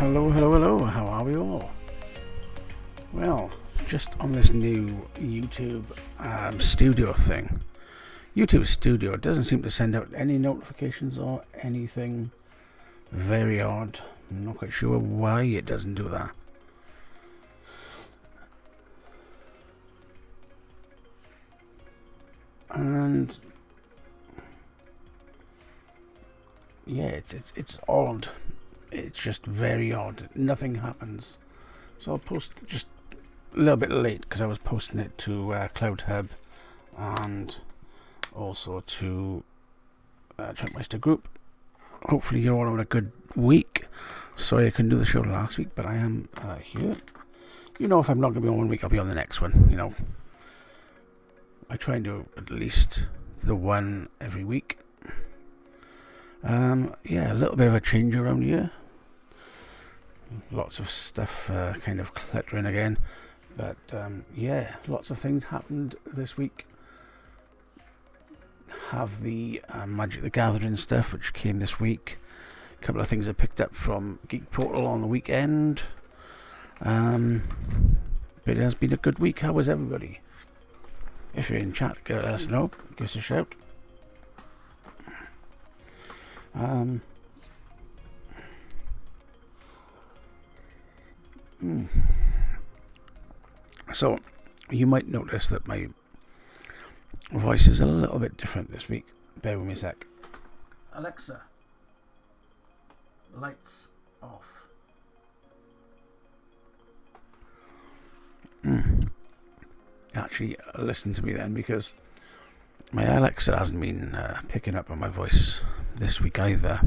Hello, hello, hello. How are we all? Well, just on this new YouTube studio thing. YouTube Studio doesn't seem to send out any notifications or anything. Very odd. I'm not quite sure why it doesn't do that. And yeah, it's odd. It's just very odd. Nothing happens. So I'll post just a little bit late because I was posting it to Cloud Hub and also to Chunkmeister group. Hopefully you're all having a good week. Sorry I couldn't do the show last week, but I am here. You know, if I'm not going to be on one week, I'll be on the next one. You know, I try and do at least the one every week. Yeah, a little bit of a change around here. Lots of stuff kind of cluttering again. But yeah, lots of things happened this week. Have the Magic the Gathering stuff, which came this week. A couple of things I picked up from Geek Portal on the weekend. But it has been a good week. How was everybody? If you're in chat, let us know. Give us a shout. So, you might notice that my voice is a little bit different this week. Bear with me a sec. Alexa, lights off. Actually, listen to me then, because my Alexa hasn't been picking up on my voice this week either.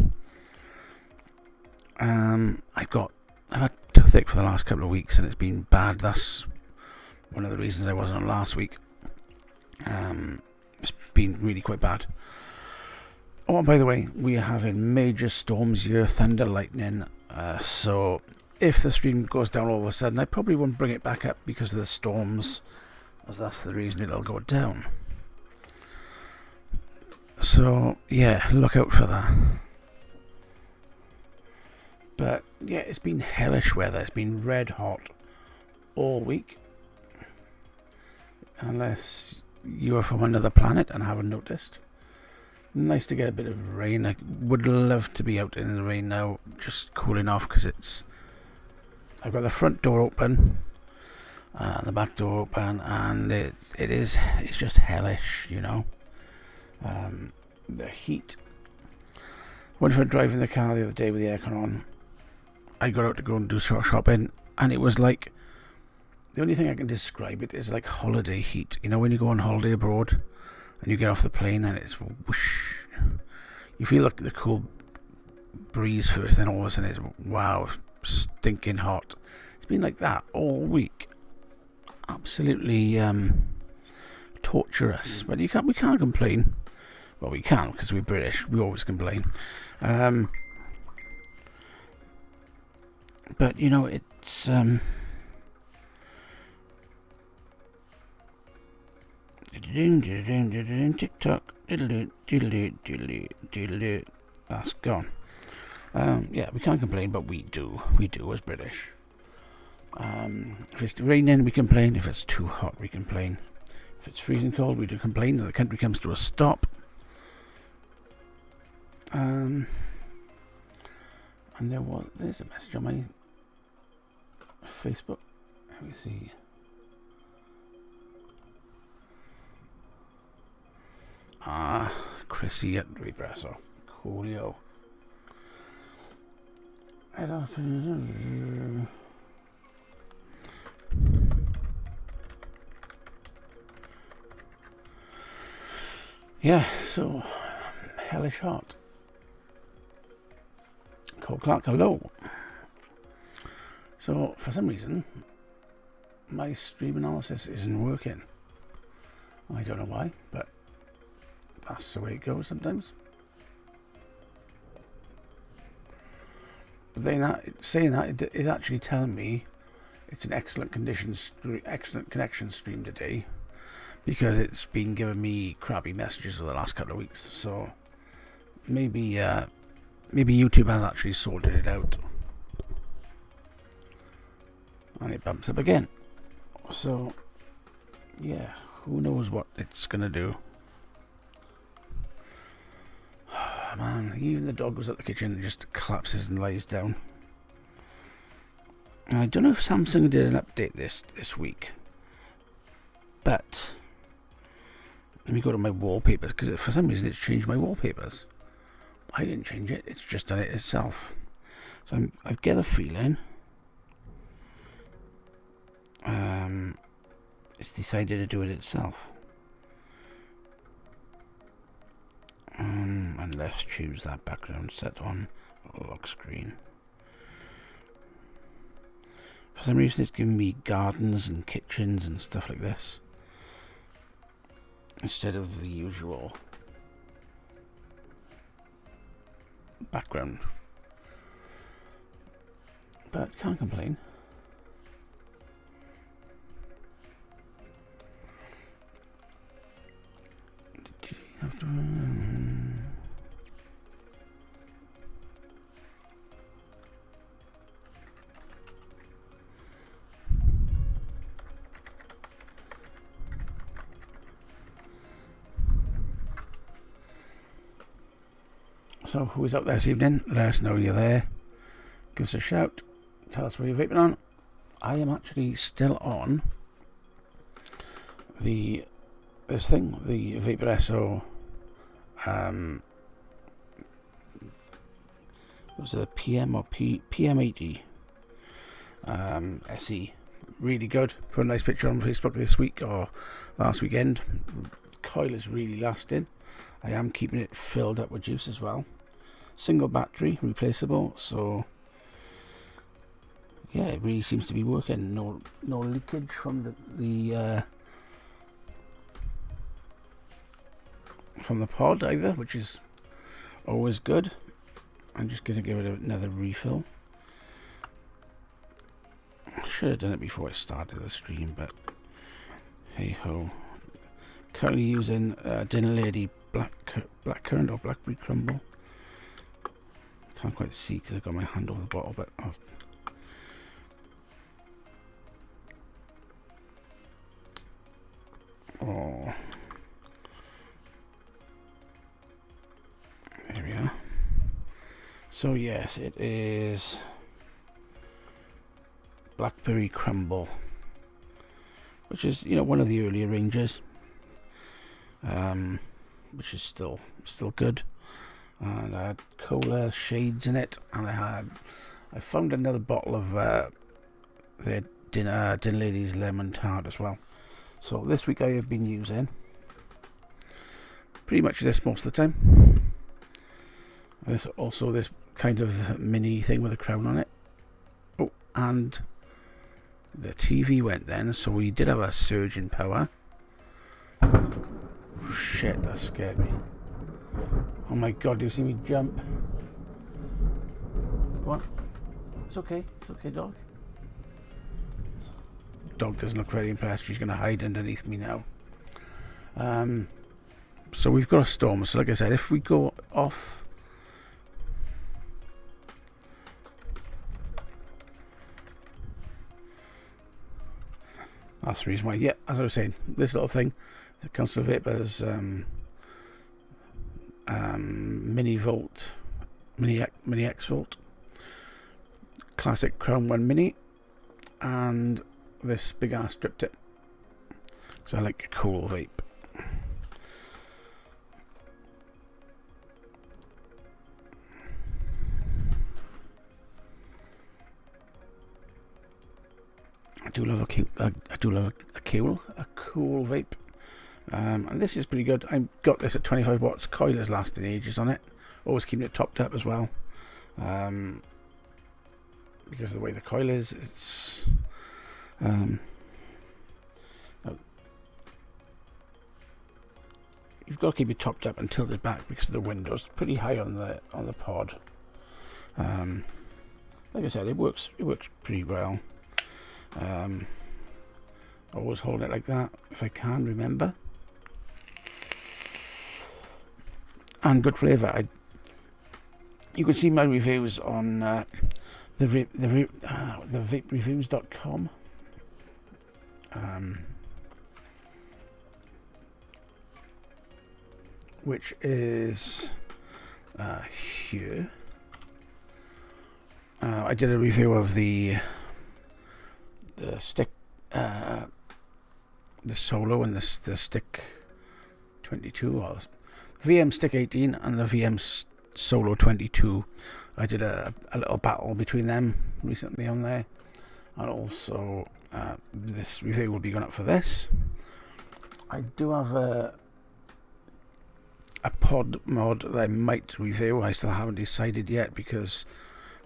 I've had toothache for the last couple of weeks and it's been bad. That's one of the reasons I wasn't on last week. It's been really quite bad. Oh, and by the way, we are having major storms here, thunder, lightning. So if the stream goes down all of a sudden, I probably won't bring it back up because of the storms, as that's the reason it'll go down. So yeah, look out for that. But yeah, it's been hellish weather. It's been red hot all week. Unless you are from another planet and haven't noticed. Nice to get a bit of rain. I would love to be out in the rain now, just cooling off, because I've got the front door open, the back door open, and it's just hellish, you know. The heat. Went for driving the car the other day with the aircon on. I got out to go and do shopping, and it was like, the only thing I can describe it is like holiday heat. You know, when you go on holiday abroad and you get off the plane and it's whoosh. You feel like the cool breeze first, then all of a sudden it's wow, stinking hot. It's been like that all week. Absolutely torturous. But we can't complain. Well, we can, because we're British. We always complain. But you know, it's TikTok, that's gone. Yeah, we can't complain, but we do as British. If it's raining, we complain. If it's too hot, we complain. If it's freezing cold, we do complain. And the country comes to a stop. And there's a message on my Facebook. Let me see. Chrissy at Represso. Coolio. Yeah, so hellish hot. Cole Clark, hello. So for some reason my stream analysis isn't working. I don't know why, but that's the way it goes sometimes. But then saying that, it's actually telling me it's an excellent connection stream today, because it's been giving me crappy messages for the last couple of weeks. So maybe YouTube has actually sorted it out. and it bumps up again. So yeah, who knows what it's gonna do. Man, even the dog was at the kitchen and just collapses and lies down. And I don't know if Samsung did an update this week, but let me go to my wallpapers, because for some reason it's changed my wallpapers. I didn't change it, it's just done it itself. So I get a feeling it's decided to do it itself. And let's choose that background set on lock screen. For some reason it's giving me gardens and kitchens and stuff like this, instead of the usual background. But can't complain. So who is out there this evening? Let us know you're there. Give us a shout. Tell us where you're vaping on. I am actually still on this thing, the Vapor SO. Was it a PM or PM80 SE? Really good. Put a nice picture on Facebook this week or last weekend. Coil is really lasting. I am keeping it filled up with juice as well. Single battery, replaceable, so yeah, it really seems to be working. No leakage from the pod either, which is always good. I'm just going to give it another refill. I should have done it before I started the stream, but hey ho. Currently using Dinner Lady Blackcurrant or Blackberry Crumble. Can't quite see because I've got my hand over the bottle, but oh, there we are. So yes, it is Blackberry Crumble, which is, you know, one of the earlier ranges, which is still good. And I had cola shades in it, and I found another bottle of their Dinner Lady's lemon tart as well. So this week I have been using pretty much this most of the time. There's also this kind of mini thing with a crown on it. Oh, and the TV went then, so we did have a surge in power. Oh, shit, that scared me. Oh my god, do you see me jump? Go on. It's okay, dog. Dog doesn't look very impressed. She's going to hide underneath me now. So we've got a storm. So like I said, if we go off... That's the reason why. Yeah, as I was saying, this little thing, the Council of Vapors mini X Volt, classic Crown 1 Mini, and this big ass strip tip. So I like a cool vape. I do love a cool vape. And this is pretty good. I got this at 25 watts. Coil is lasting ages on it. Always keeping it topped up as well. Because of the way the coil is, it's you've got to keep it topped up and tilted back because of the windows. Pretty high on the pod. Like I said, it works pretty well. Always hold it like that if I can remember. And good flavour. You can see my reviews on the the vapereviews.com. Which is here. I did a review of the stick, the Solo and the stick 22, or VM stick 18 and the VM Solo 22. I did a little battle between them recently on there, and also this review will be going up for this. I do have a pod mod that I might review. I still haven't decided yet because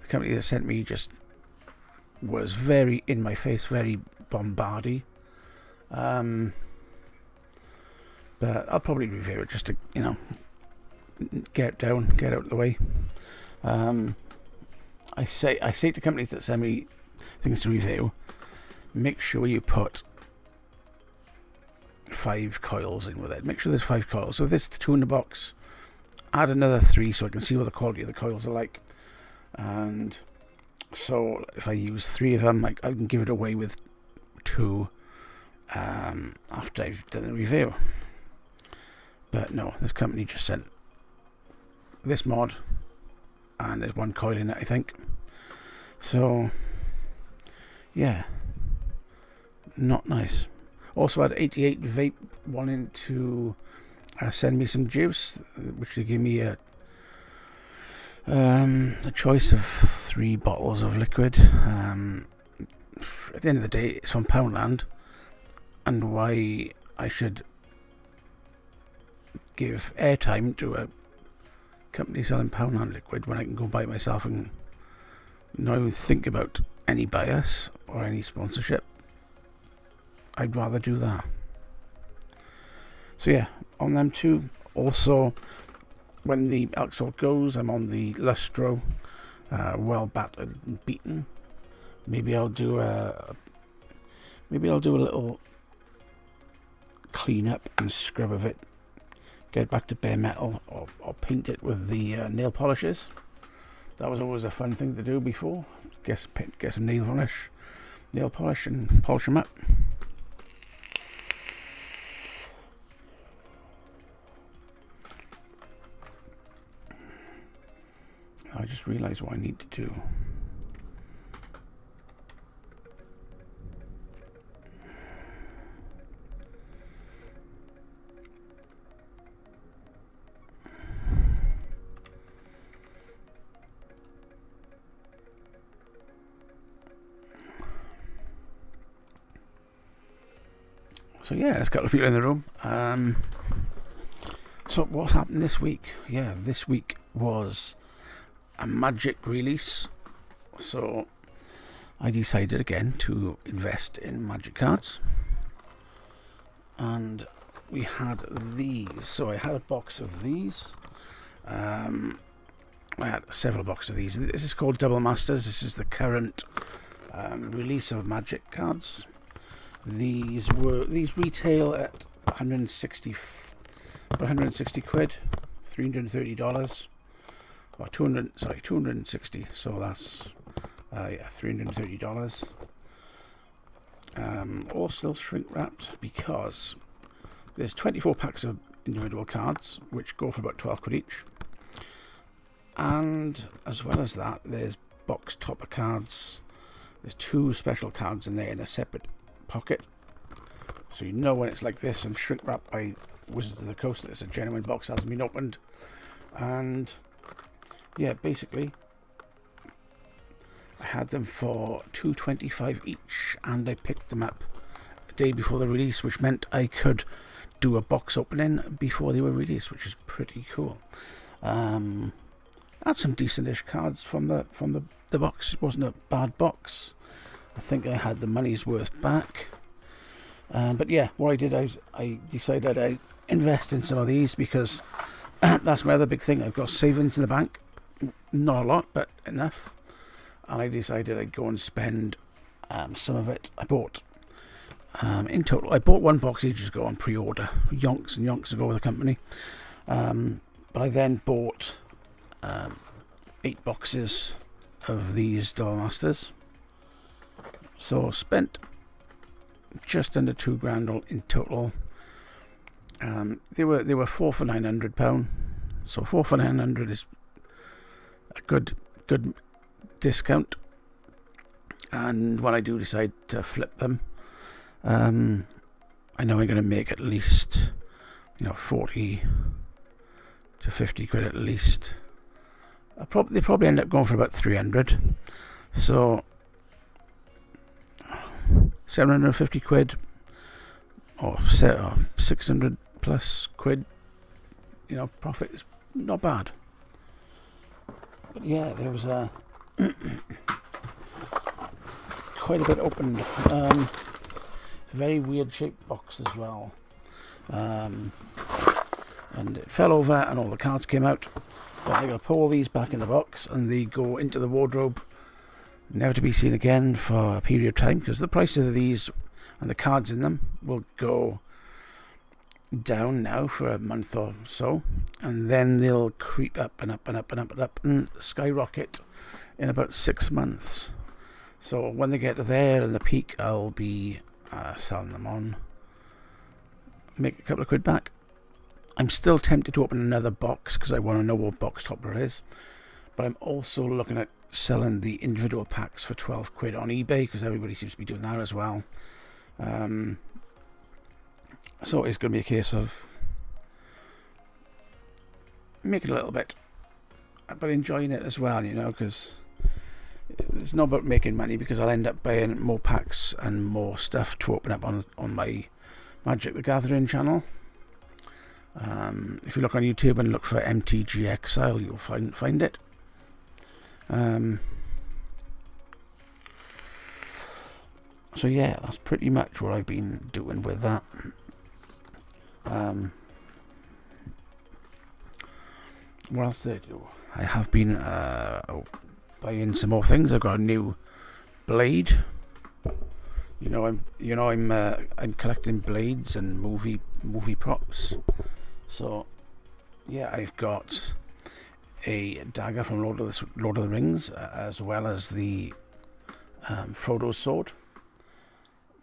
the company that sent me just was very in my face, very bombardy. But I'll probably review it just to, get it down, get out of the way. I say to companies that send me things to review, make sure you put 5 coils in with it. Make sure there's 5 coils. So if there's 2 in the box, add another 3 so I can see what the quality of the coils are like. And so if I use 3 of them, I can give it away with 2 after I've done the review. But no, this company just sent this mod, and there's 1 coil in it, I think. So yeah, not nice. Also had 88 Vape wanting to send me some juice, which they give me a choice of 3 bottles of liquid. At the end of the day, it's from Poundland, and why I should give airtime to a company selling Poundland liquid when I can go buy it myself and not even think about any bias or any sponsorship. I'd rather do that. So yeah, on them too. Also, when the elk salt goes, I'm on the Lustro, well battered and beaten. Maybe I'll do a little clean up and scrub of it, get it back to bare metal, or paint it with the nail polishes. That was always a fun thing to do before. Get some nail polish and polish them up. I just realised what I need to do. So yeah, there's a couple of people in the room. So what's happened this week? Yeah, this week was a Magic release. So I decided again to invest in Magic cards. And we had these. So I had a box of these. I had several boxes of these. This is called Double Masters. This is the current release of Magic cards. These retail at 160 quid, $330, or 260. So that's $330. All still shrink wrapped because there's 24 packs of individual cards which go for about 12 quid each, and as well as that, there's box topper cards. There's 2 special cards in there in a separate pocket, so you know when it's like this and shrink wrapped by Wizards of the Coast that it's a genuine box, hasn't been opened. And yeah, basically I had them for $2.25 each, and I picked them up a day before the release, which meant I could do a box opening before they were released, which is pretty cool. Had some decentish cards from the box. It wasn't a bad box. I think I had the money's worth back. But yeah, what I did is I decided I'd invest in some of these because that's my other big thing. I've got savings in the bank. Not a lot, but enough. And I decided I'd go and spend some of it. I bought, in total, I bought 1 box ages ago on pre-order. Yonks and yonks ago with the company. But I then bought 8 boxes of these Duelmasters. So spent just under £2,000 in total. They were 4 for £900. So 4 for £900 is a good discount. And when I do decide to flip them, I know I'm going to make at least 40 to 50 quid at least. They probably end up going for about 300. So 750 quid or 600 plus quid, profit is not bad. But yeah, there was quite a bit opened. Very weird shaped box as well. And it fell over and all the cards came out. But I'm going to put all these back in the box and they go into the wardrobe, never to be seen again for a period of time, because the price of these and the cards in them will go down now for a month or so, and then they'll creep up and up and up and up and up and skyrocket in about 6 months. So when they get there and the peak, I'll be selling them on, make a couple of quid back. I'm still tempted to open another box because I want to know what box topper is, but I'm also looking at selling the individual packs for 12 quid on eBay because everybody seems to be doing that as well. So it's going to be a case of making a little bit, but enjoying it as well, because it's not about making money, because I'll end up buying more packs and more stuff to open up on my Magic the Gathering channel. If you look on YouTube and look for MTG Exile, you'll find it. So yeah, that's pretty much what I've been doing with that. What else did I do? I have been buying some more things. I've got a new blade. I'm collecting blades and movie props. So yeah, I've got a dagger from Lord of the Rings, as well as the Frodo's sword.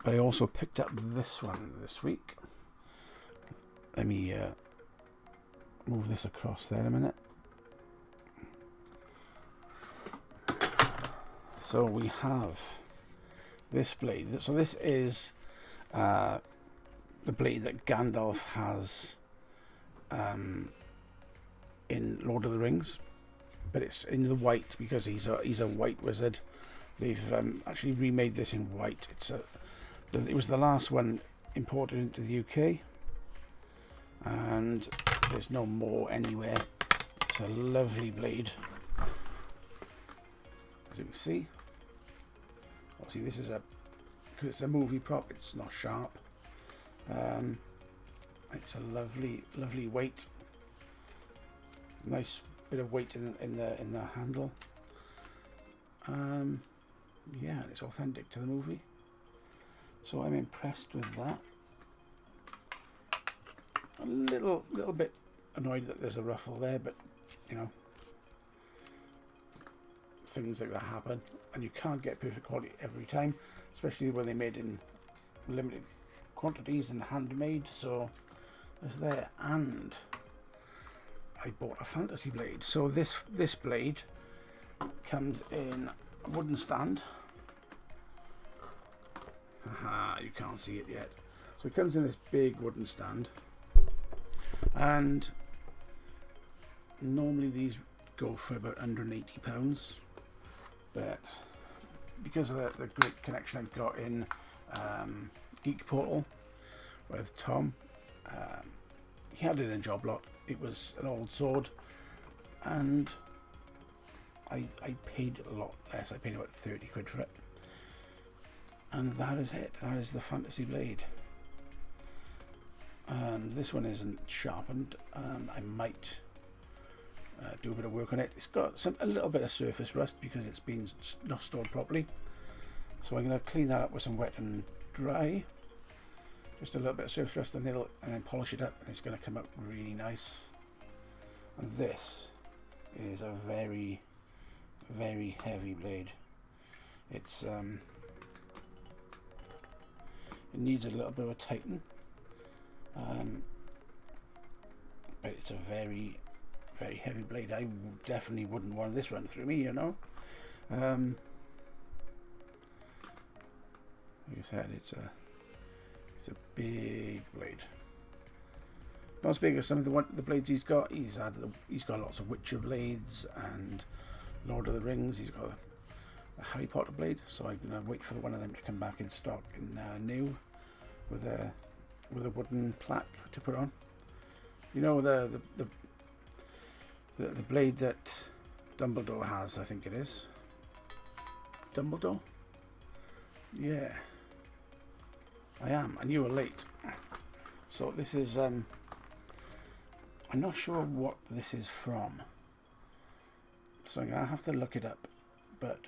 But I also picked up this one this week. Let me move this across there a minute. So we have this blade. So this is the blade that Gandalf has in Lord of the Rings, but it's in the white because he's a white wizard. They've actually remade this in white. It was the last one imported into the UK, and there's no more anywhere. It's a lovely blade, as you can see. Obviously, this is because it's a movie prop. It's not sharp. It's a lovely weight. Nice bit of weight in the handle. Yeah, it's authentic to the movie. So I'm impressed with that. A little bit annoyed that there's a ruffle there, but things like that happen, and you can't get perfect quality every time, especially when they're made in limited quantities and handmade. So there's there. And I bought a fantasy blade. So this blade comes in a wooden stand. Aha, you can't see it yet. So it comes in this big wooden stand, and normally these go for about £180, but because of the great connection I've got in Geek Portal with Tom, he had it in a job lot. It was an old sword, and I paid a lot less. I paid about 30 quid for it. And that is it. That is the fantasy blade. This one isn't sharpened. I might do a bit of work on it. It's got a little bit of surface rust because it's been not stored properly. So I'm going to clean that up with some wet and dry. Just a little bit of surface rust and then polish it up, and it's going to come out really nice. And this is a very, very heavy blade. It's it needs a little bit of a tighten, but it's a very, very heavy blade. I definitely wouldn't want this run through me, you know. Like I said, it's a big blade. Not as big as some of the blades he's got. He's got lots of Witcher blades and Lord of the Rings. He's got a Harry Potter blade, so I'm gonna wait for one of them to come back in stock in new with a wooden plaque to put on. You know, the blade that Dumbledore has, I think it is. Dumbledore? Yeah. I am, and you were late. So this is I'm not sure what this is from, so I'm gonna have to look it up. But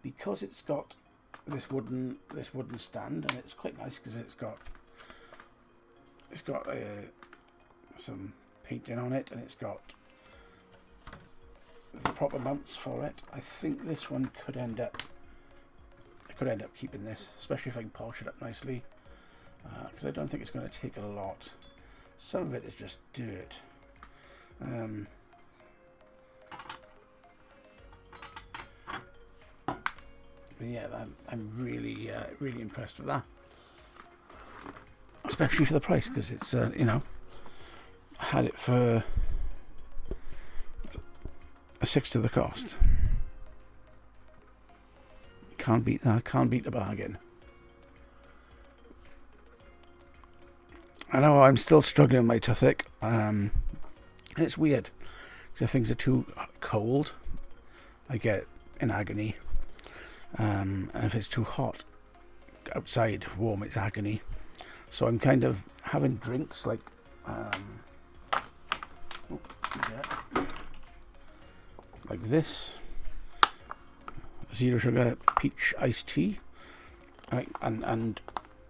because it's got this wooden stand, and it's quite nice because it's got some painting on it, and it's got the proper mounts for it. I think this one could end up. I could end up keeping this, especially if I can polish it up nicely, because I don't think it's going to take a lot. Some of it is just dirt. But yeah, I'm really really impressed with that, especially for the price, because it's you know, I had it for a sixth of the cost. Can't beat that. Can't beat the bargain. I know I'm still struggling with my toothache, and it's weird because if things are too cold, I get in agony, and if it's too hot outside, warm, it's agony. So I'm kind of having drinks like this, zero sugar peach iced tea, and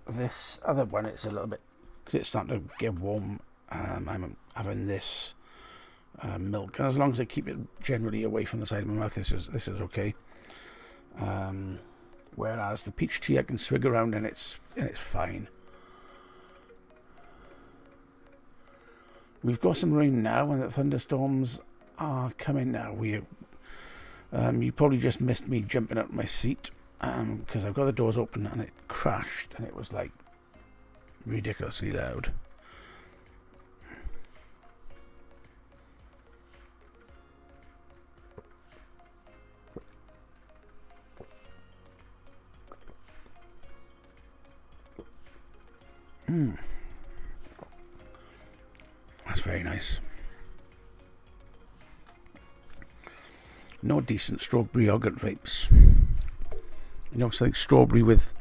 this other one, it's a little bit, because it's starting to get warm. I'm having this milk, and as long as I keep it generally away from the side of my mouth, this is okay. Whereas the peach tea, I can swig around and it's fine. We've got some rain now, and the thunderstorms are coming now. You probably just missed me jumping out my seat, because I've got the doors open and it crashed, and it was like ridiculously loud. That's very nice. No decent strawberry yogurt vapes. You know, something strawberry with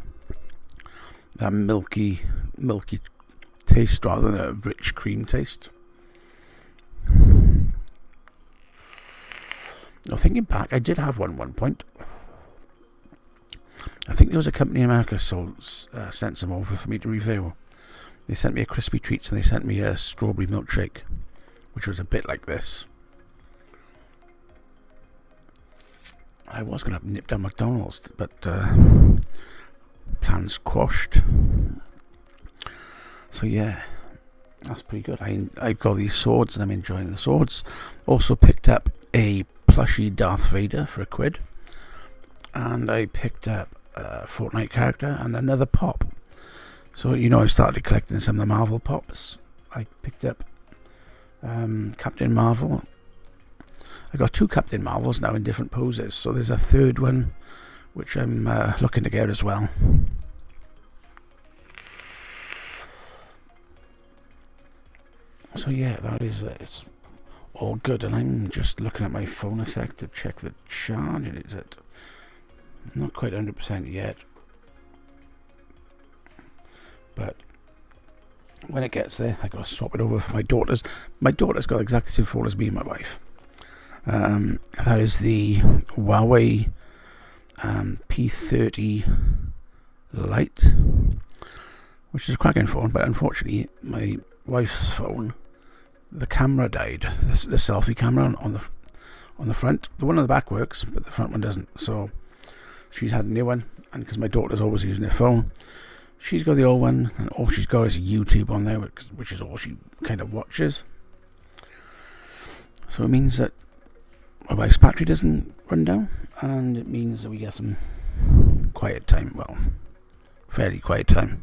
that milky taste rather than a rich cream taste. Now, thinking back, I did have one at one point. I think there was a company in America sent some over for me to review. They sent me a crispy treats, and they sent me a strawberry milkshake, which was a bit like this. I was going to nip down McDonald's, but plans quashed. So yeah, that's pretty good. I've got these swords, and I'm enjoying the swords. Also picked up a plushie Darth Vader for £1, and I picked up a Fortnite character and another pop. So, you know, I started collecting some of the Marvel pops. I picked up Captain Marvel. I got 2 Captain Marvels now in different poses. So there's a third one, which I'm looking to get as well. So yeah, that is it's all good. And I'm just looking at my phone a sec to check the charge. It's at not quite 100% yet. But when it gets there, I gotta swap it over for my daughter's. My daughter's got exactly the same phone as me and my wife. That is the Huawei P30 Lite, which is a cracking phone. But unfortunately, my wife's phone, the camera died. The selfie camera on the front. The one on the back works, but the front one doesn't. So she's had a new one, and because my daughter's always using her phone, she's got the old one, and all she's got is YouTube on there, which is all she kind of watches. So it means that my wife's battery doesn't run down, and it means that we get some quiet time. Well, fairly quiet time.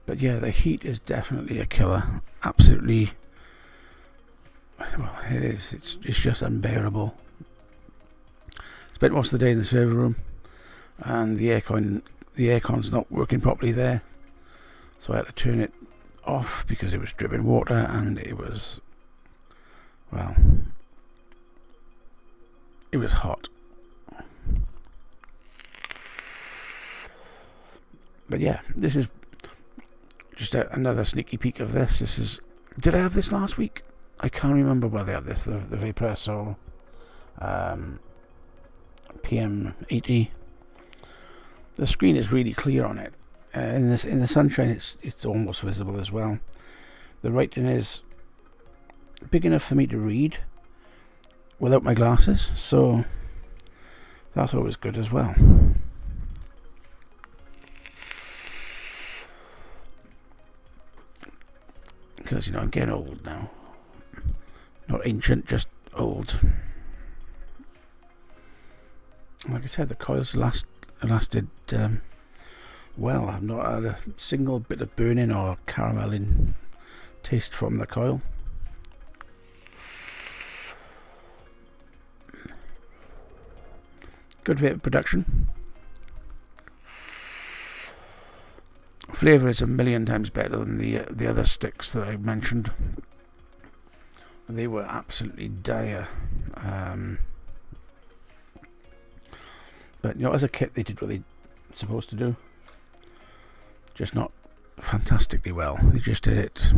But yeah, the heat is definitely a killer. Absolutely. Well, it is. It's just unbearable. Spent most of the day in the server room, and the aircon's not working properly there. So I had to turn it off because it was dripping water, and it was, well, it was hot. But yeah, this is just another sneaky peek of this. This is. Did I have this last week? I can't remember whether I had this. The Vapresso PM80. The screen is really clear on it. In the sunshine, it's almost visible as well. The writing is big enough for me to read without my glasses, so that's always good as well. Because, I'm getting old now. Not ancient, just old. Like I said, the coils lasted well. I've not had a single bit of burning or caramelling taste from the coil. Good vape production. Flavour is a million times better than the other sticks that I mentioned. They were absolutely dire. But as a kit, they did what they're supposed to do. Just not fantastically well. They just did it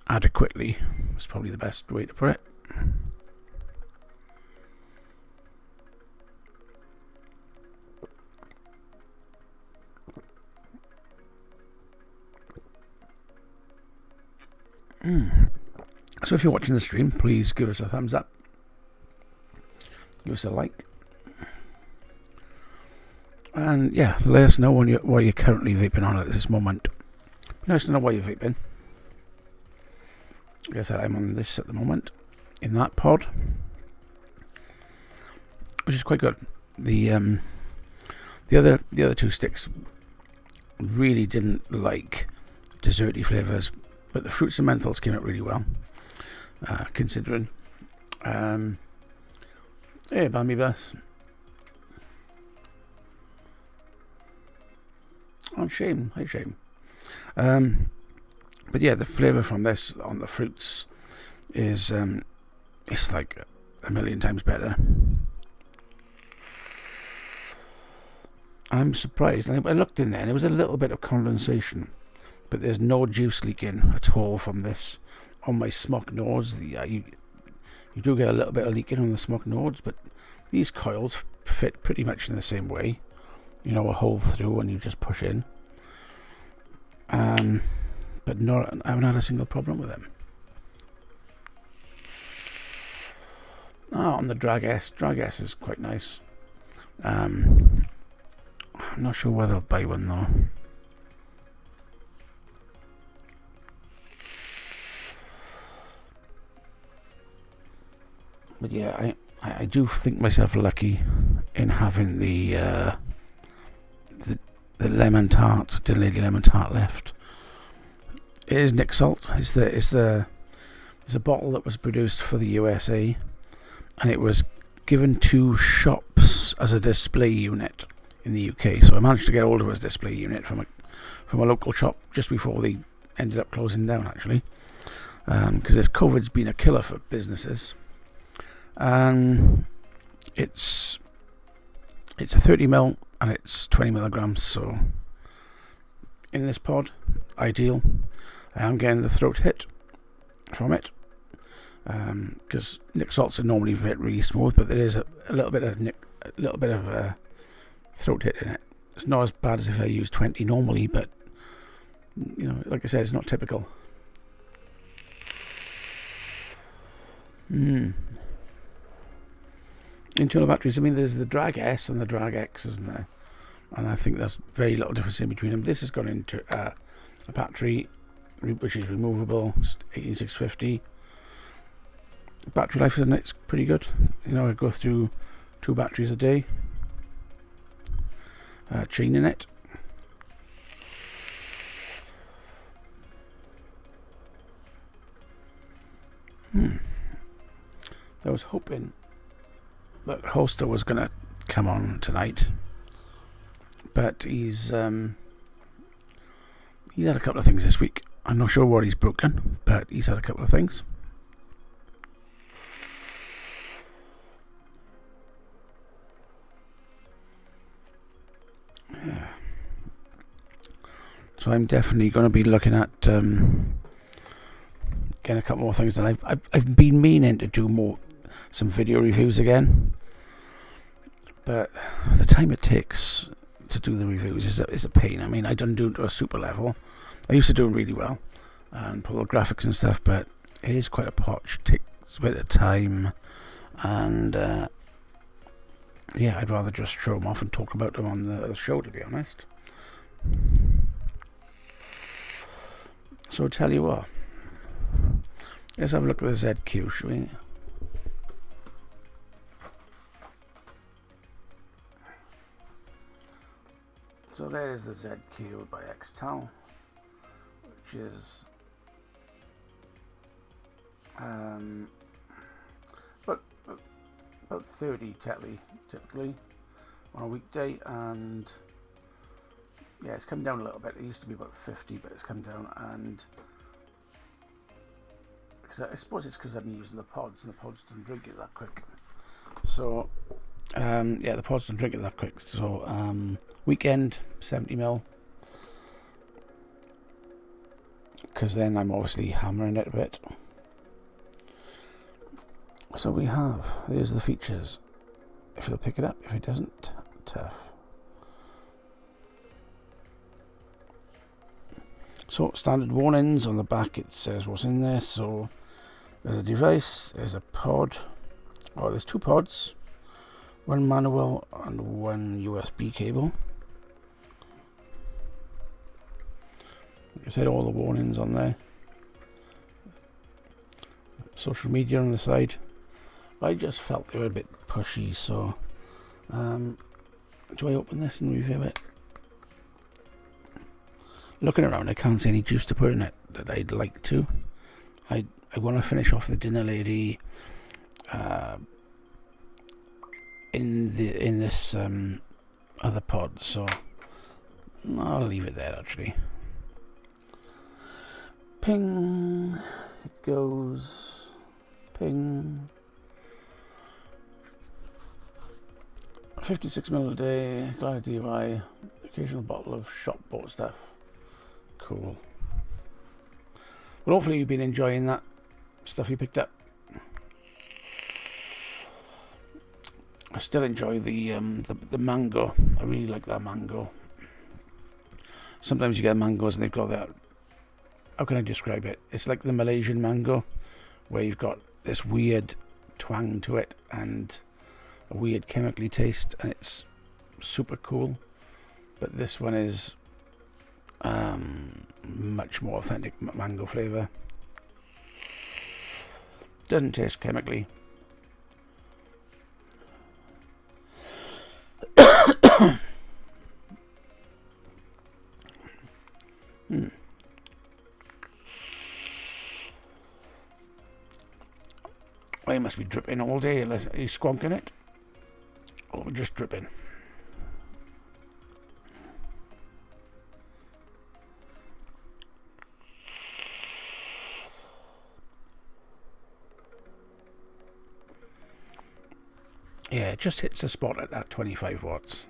adequately. That's probably the best way to put it. So if you're watching the stream, please give us a thumbs up. Give us a like. And yeah, let us know what you're currently vaping on at this moment. Let us know what you're vaping. Like I said, I'm on this at the moment, in that pod, which is quite good. The other two sticks really didn't like desserty flavours, but the fruits and menthols came out really well, considering. Hey, Bambi Bus. Oh, shame. Hey, shame. But yeah, the flavour from this on the fruits is it's like a million times better. I'm surprised. I looked in there and there was a little bit of condensation, but there's no juice leaking at all from this on my smock nodes. You do get a little bit of leaking on the smock nodes, but these coils fit pretty much in the same way. A hole through and you just push in. But I haven't had a single problem with them. On the Drag S. Drag S is quite nice. I'm not sure whether I'll buy one though. But yeah, I do think myself lucky in having the lemon tart, the Lady Lemon Tart left. It is Nick Salt. It's a bottle that was produced for the USA, and it was given to shops as a display unit in the UK. So I managed to get hold of a display unit from a local shop just before they ended up closing down, actually, because this COVID's been a killer for businesses. It's a 30ml and it's 20 milligrams, so in this pod, ideal. I am getting the throat hit from it, because Nick Salts are normally really smooth, but there is a little bit of throat hit in it. It's not as bad as if I use 20 normally, but like I said, it's not typical. Internal batteries, I mean, there's the Drag S and the Drag X, isn't there? And I think there's very little difference in between them. This has gone into a battery which is removable, 18650. Battery life is it's pretty good. You know, I go through 2 batteries a day, chaining it. I was hoping that Holster was going to come on tonight, but he's had a couple of things this week. I'm not sure what he's broken, but he's had a couple of things. Yeah. So I'm definitely going to be looking at getting a couple more things, and I've been meaning to do some video reviews again, but the time it takes to do the reviews is a pain. I mean, I don't do it to a super level. I used to do it really well and pull the graphics and stuff, but it is quite a potch. It takes a bit of time, and yeah, I'd rather just show them off and talk about them on the show, to be honest. So I'll tell you what, let's have a look at the ZQ, shall we? So there's the ZQ by Xtal, which is about 30 telly typically on a weekday, and yeah, it's come down a little bit. It used to be about 50, but it's come down, and because I suppose it's because I've been using the pods, and the pods don't drink it that quick. So yeah, the pods don't drink it that quick. So weekend 70mm, because then I'm obviously hammering it a bit. So there's the features. If he'll pick it up, if he doesn't, tough. So standard warnings on the back, it says what's in there. So there's a device, there's a pod. Oh, there's 2 pods, 1 manual and 1 USB cable. Like I said, all the warnings on there. Social media on the side. I just felt they were a bit pushy, so do I open this and review it? Looking around, I can't see any juice to put in it that I'd like to. I want to finish off the dinner lady in this other pod, so I'll leave it there actually. Ping, it goes. Ping. 56ml a day, Glide DIY, occasional bottle of shop bought stuff. Cool. Well, hopefully you've been enjoying that stuff you picked up. I still enjoy the mango. I really like that mango. Sometimes you get mangoes and they've got that, how can I describe it? It's like the Malaysian mango, where you've got this weird twang to it and a weird chemically taste, and it's super cool. But this one is much more authentic mango flavour. Doesn't taste chemically. Well, you must be dripping all day. Are you squonking it? Or just dripping? Yeah, it just hits the spot at that 25 watts.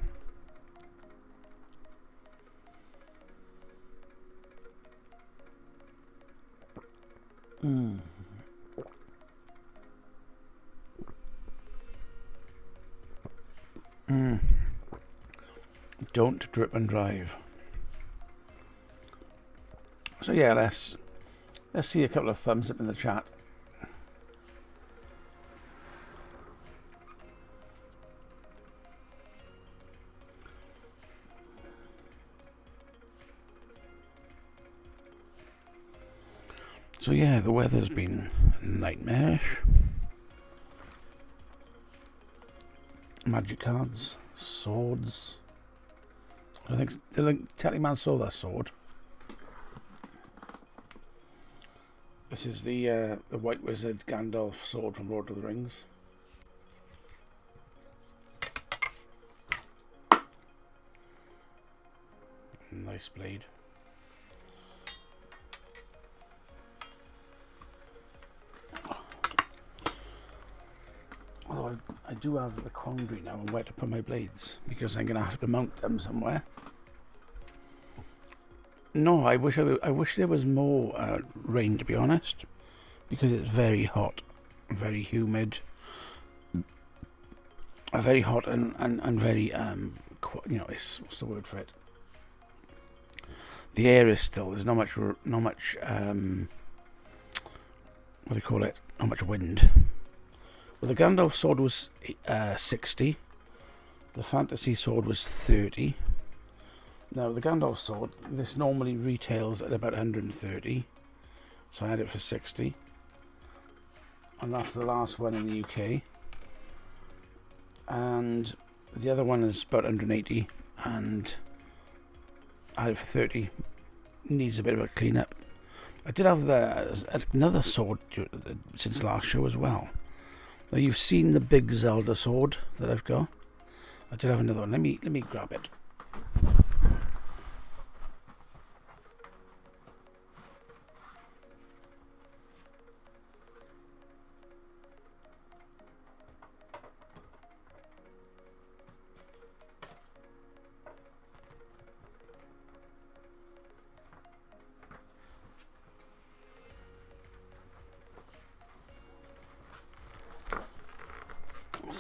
Don't drip and drive. So yeah, let's see a couple of thumbs up in the chat. So yeah, the weather's been nightmarish. Magic cards, swords. I think Teleman saw that sword. This is the White Wizard Gandalf sword from Lord of the Rings. Nice blade. Although I do have the quandary now on where to put my blades, because I'm going to have to mount them somewhere. No, I wish there was more rain, to be honest, because it's very hot, very humid, very hot and very it's, what's the word for it? The air is still, there's not much what do you call it? Not much wind. Well, the Gandalf sword was 60. The fantasy sword was 30. Now, the Gandalf sword, this normally retails at about 130. So I had it for 60. And that's the last one in the UK. And the other one is about 180. And I had it for 30. Needs a bit of a clean up. I did have another sword since last show as well. Now, you've seen the big Zelda sword that I've got. I did have another one. Let me grab it.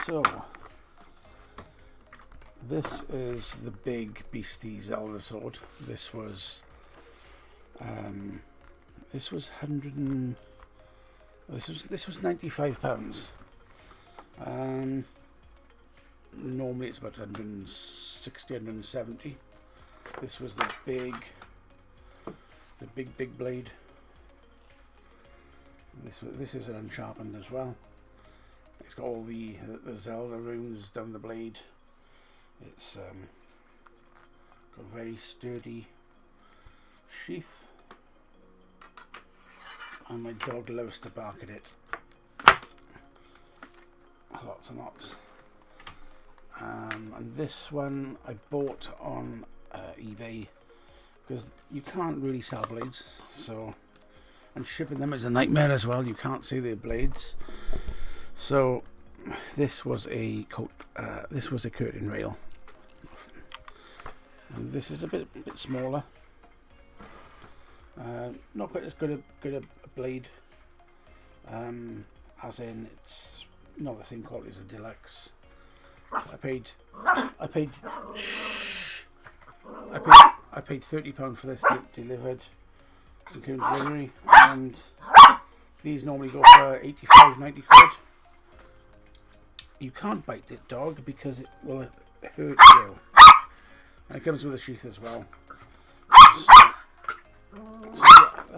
So, this is the big beastie Zelda sword. This was this was £95. Normally it's about 160, 170. This was the big blade. This is unsharpened as well. It's got all the Zelda runes down the blade. It's got a very sturdy sheath, and my dog loves to bark at it. Lots and lots. And this one I bought on eBay, because you can't really sell blades, and shipping them is a nightmare as well. You can't see the blades. So this was a curtain rail, and this is a bit smaller. Not quite as good a blade, as in it's not the same quality as a deluxe. I paid £30 for this delivered, including delivery, and these normally go for 85, 90 quid. You can't bite it, dog, because it will hurt you. And it comes with a sheath as well.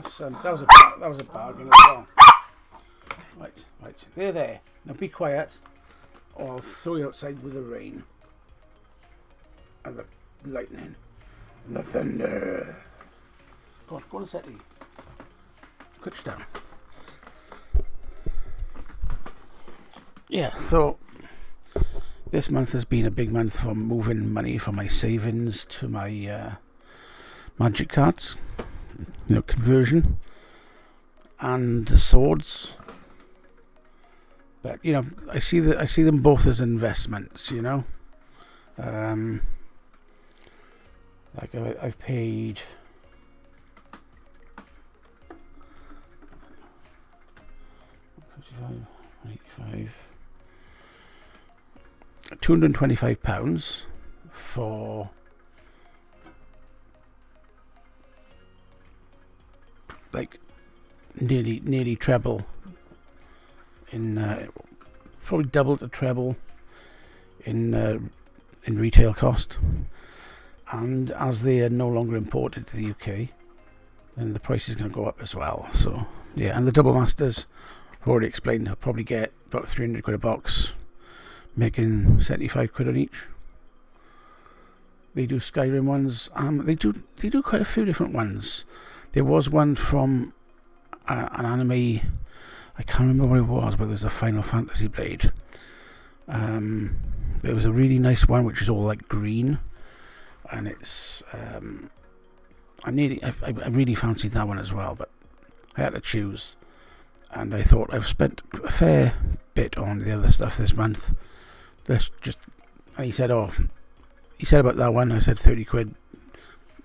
So yeah, that was a bargain as well. Right, there. Now be quiet, or I'll throw you outside with the rain and the lightning and the thunder. Go on a settee. Couch down. Yeah, so this month has been a big month for moving money from my savings to my magic cards, conversion, and the swords. But I see them both as investments. Like I've paid £225 for like nearly treble in probably double to treble in retail cost, and as they are no longer imported to the UK, then the price is going to go up as well. So yeah, and the double masters, I've already explained, I'll probably get about 300 quid a box, making 75 quid on each. They do Skyrim ones. They do quite a few different ones. There was one from an anime. I can't remember what it was, but there was a Final Fantasy blade. There was a really nice one which is all like green, and it's I really fancied that one as well, but I had to choose, and I thought I've spent a fair bit on the other stuff this month. Let's just. And he said about that one. I said 30 quid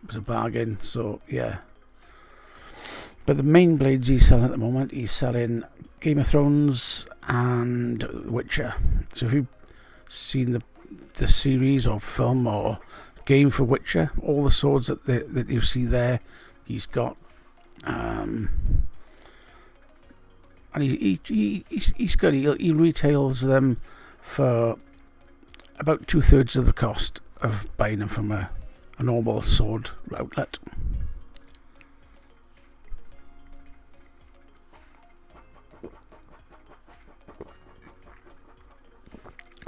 was a bargain. So yeah. But the main blades he's selling at the moment, he's selling Game of Thrones and Witcher. So if you've seen the series or film or game for Witcher, all the swords that you see there, he's got. And he's good. He retails them for about 2/3 of the cost of buying them from a normal sword outlet.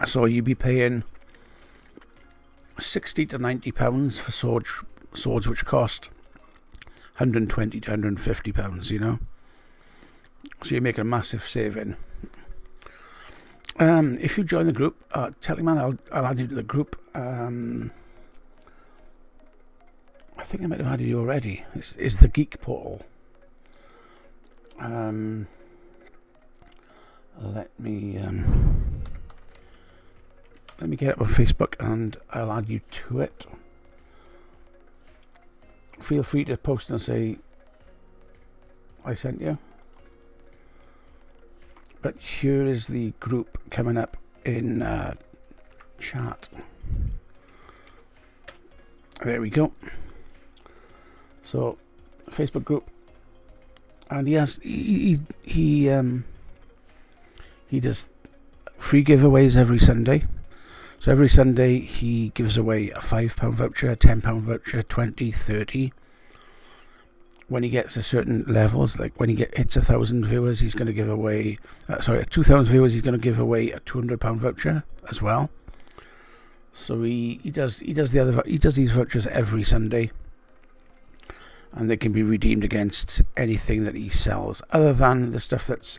So you'd be paying £60 to £90 for swords which cost £120 to £150, you know. So you're making a massive saving. If you join the group, Teleman, I'll add you to the group. I think I might have added you already. It's the Geek Portal. Let me get it on Facebook and I'll add you to it. Feel free to post and say I sent you. But here is the group coming up in chat. There we go. So, Facebook group, and he does free giveaways every Sunday. So every Sunday he gives away a £5 voucher, a £10 voucher, 20, 30. When he gets to certain levels, like when he hits 1,000 viewers, he's going to give away. 2,000 viewers, he's going to give away a £200 voucher as well. So he does these vouchers every Sunday, and they can be redeemed against anything that he sells, other than the stuff that's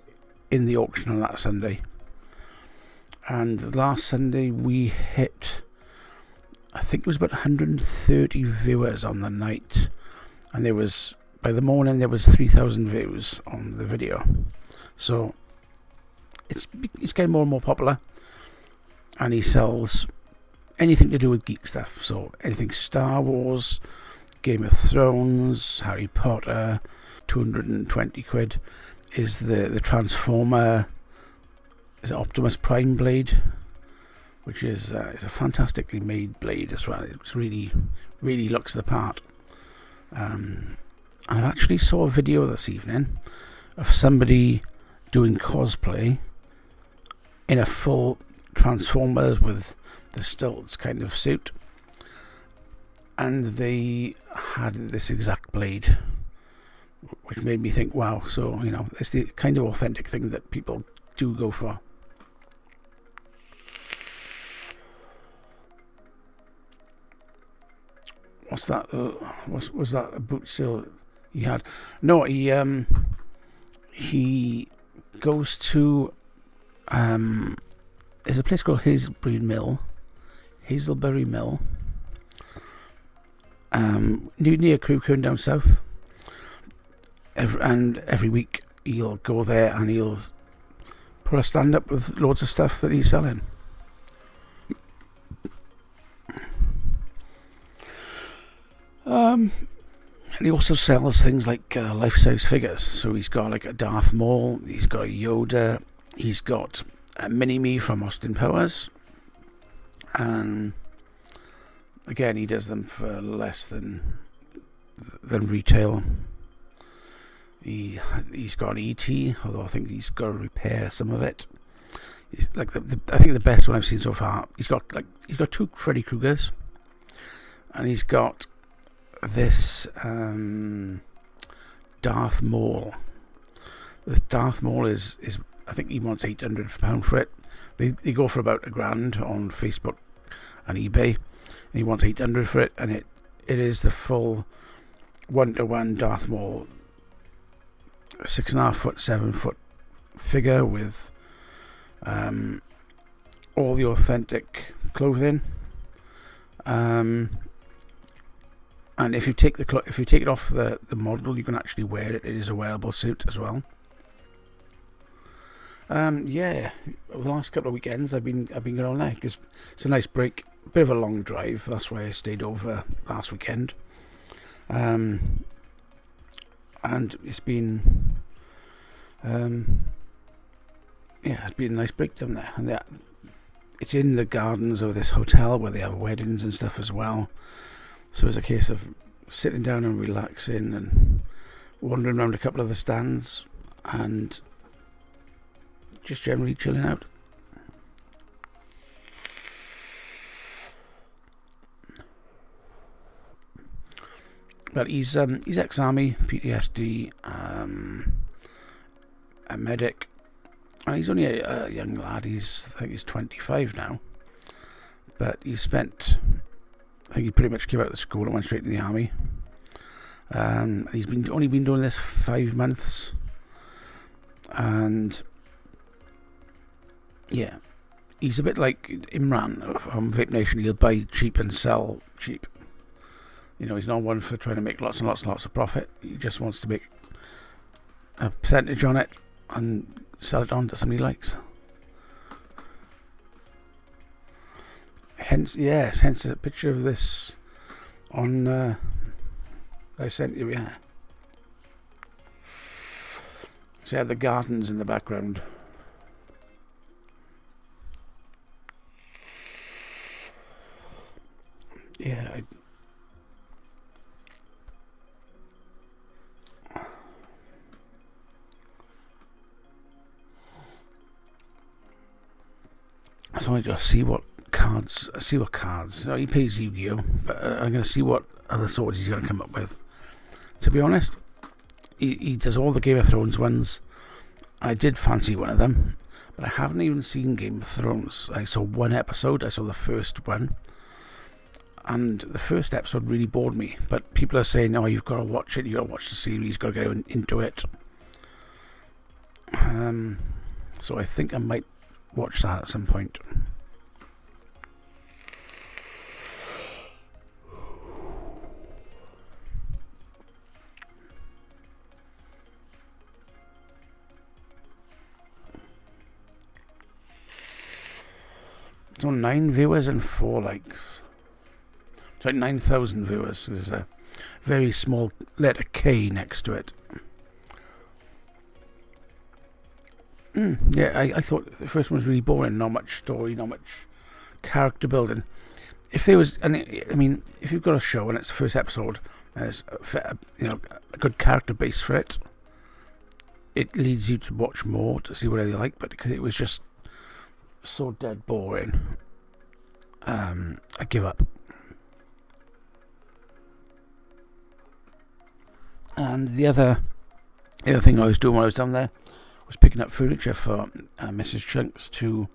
in the auction on that Sunday. And last Sunday we hit, I think it was about 130 viewers on the night, and by the morning there was 3,000 views on the video. So it's getting more and more popular, and he sells anything to do with geek stuff. So anything Star Wars, Game of Thrones, Harry Potter. 220 quid is the Transformer. Is it Optimus Prime blade, which is it's a fantastically made blade as well. It really looks the part. And I actually saw a video this evening of somebody doing cosplay in a full Transformers with the stilts kind of suit, and they had this exact blade, which made me think, wow, so you know, it's the kind of authentic thing that people do go for. What's that? Was that a boot sale he had? No, he goes to there's a place called Hazelberry Mill, near Crewkern down south. Every week he'll go there and he'll put a stand up with loads of stuff that he's selling. And he also sells things like life-size figures. So he's got like a Darth Maul, he's got a Yoda, he's got a Mini-Me from Austin Powers, and again he does them for less than retail. He's got an ET, although I think he's got to repair some of it. He's like I think the best one I've seen so far. He's got two Freddy Kruegers, and he's got this Darth Maul. The Darth Maul is I think he wants £800 for it. They go for about £1,000 on Facebook and eBay, and he wants 800 for it, and it is the full 1-to-1 Darth Maul, 6.5 foot, 7 foot figure with all the authentic clothing. And if you take it off the model, you can actually wear it. It is a wearable suit as well. Yeah, over the last couple of weekends I've been going on there because it's a nice break, a bit of a long drive. That's why I stayed over last weekend. And it's been it's been a nice break down there. And it's in the gardens of this hotel where they have weddings and stuff as well. So it's a case of sitting down and relaxing and wandering around a couple of the stands and just generally chilling out. But he's ex-army, PTSD, a medic, and he's only a young lad. I think he's 25 now. But I think he pretty much came out of the school and went straight to the army. He's only been doing this 5 months, and yeah, he's a bit like Imran from Vape Nation. He'll buy cheap and sell cheap. You know, he's not one for trying to make lots and lots and lots of profit. He just wants to make a percentage on it and sell it on to somebody he likes. Hence a picture of this on I sent you. Yeah, so yeah, the gardens in the background. Yeah, so I just see what cards. So he plays Yu-Gi-Oh, but I'm going to see what other swords he's going to come up with. To be honest, he does all the Game of Thrones ones. I did fancy one of them, but I haven't even seen Game of Thrones. I saw one episode. I saw the first one, and the first episode really bored me. But people are saying, "Oh, you've got to watch it. You've got to watch the series. You've got to get into it." So I think I might watch that at some point. So 9 viewers and 4 likes. It's like 9,000 viewers. There's a very small letter K next to it. Yeah, I thought the first one was really boring. Not much story, not much character building. If there was, if you've got a show and it's the first episode, and there's a good character base for it, it leads you to watch more to see what they like. But because it was just so dead boring, I give up. And the other thing I was doing while I was down there was picking up furniture for Mrs. Chunks to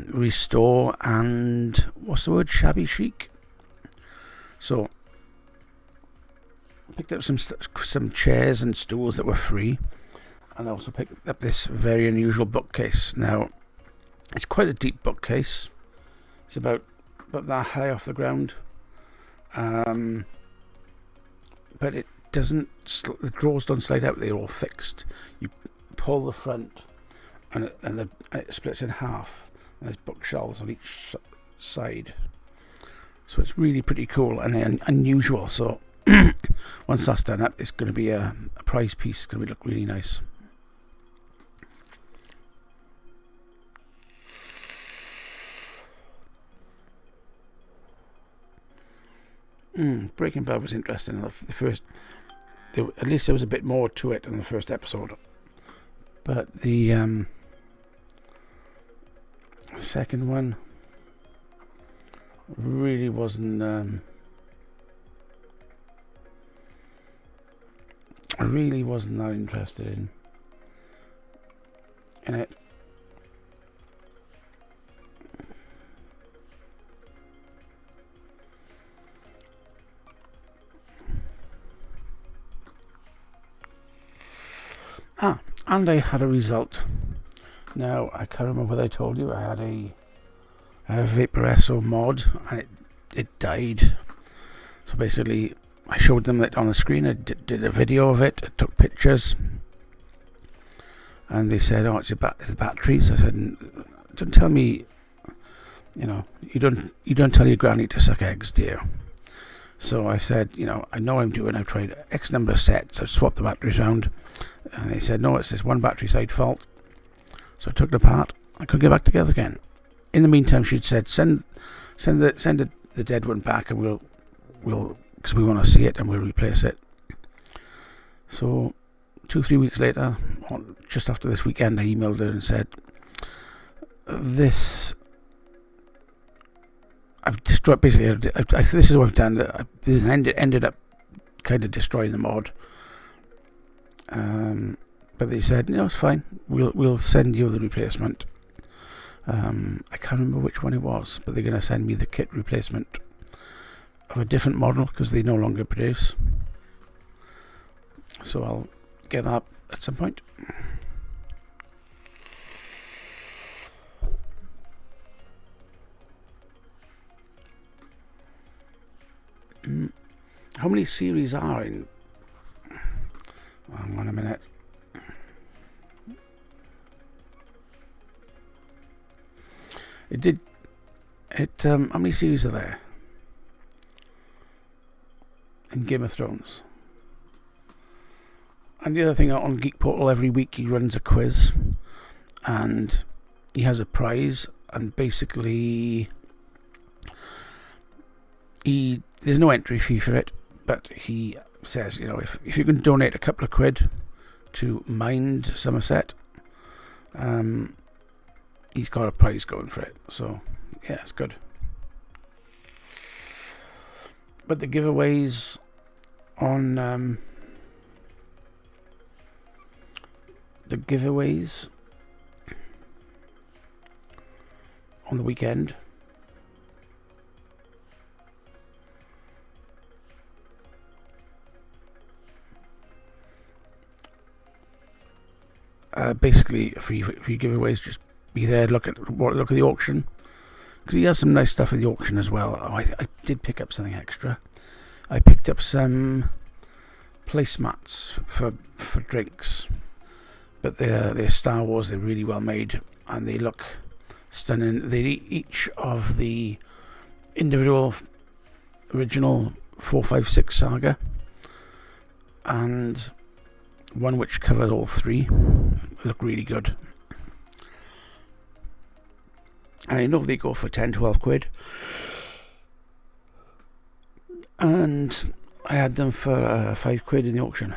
restore and shabby chic. So I picked up some chairs and stools that were free, and I also picked up this very unusual bookcase. Now, it's quite a deep bookcase. It's about that high off the ground, but it doesn't. The drawers don't slide out; they're all fixed. You pull the front, and it splits in half. And there's bookshelves on each side, so it's really pretty cool and unusual. So once that's done up, it's going to be a prize piece. It's going to look really nice. Breaking Bad was interesting. The first, at least there was a bit more to it than the first episode. But the second one really wasn't. I really wasn't that interested in it. And I had a result. Now, I can't remember whether I told you, I had a Vaporesso mod, and it died. So basically, I showed them that on the screen. I did a video of it. I took pictures, and they said, "Oh, it's the batteries." I said, "Don't tell me, you don't tell your granny to suck eggs, do you?" So I said, I know I'm doing. I've tried X number of sets. I've swapped the batteries around, and they said, "No, it's this one battery side fault." So I took it apart. I couldn't get back together again. In the meantime, she'd said, "Send the dead one back, and we'll because we want to see it, and we'll replace it." So 2-3 weeks later, just after this weekend, I emailed her and said, I've destroyed, basically, this is what I've done. I ended up kind of destroying the mod. But they said, "No, it's fine. We'll send you the replacement." I can't remember which one it was, but they're going to send me the kit replacement of a different model because they no longer produce. So I'll get that at some point. How many series are in? Hang on a minute. How many series are there in Game of Thrones? And the other thing, on Geek Portal, every week he runs a quiz, and he has a prize, and basically there's no entry fee for it, but he says, if you can donate a couple of quid to Mind Somerset, he's got a prize going for it. So yeah, it's good. But the giveaways on on the weekend, basically free giveaways. Just be there, look at the auction, because he has some nice stuff at the auction as well. I did pick up something extra. I picked up some placemats for drinks, but they're Star Wars. They're really well made, and they look stunning. They each of the individual original 4, 5, 6 saga, and one which covers all three. They look really good. I know they go for 10-12 quid, and I had them for 5 quid in the auction.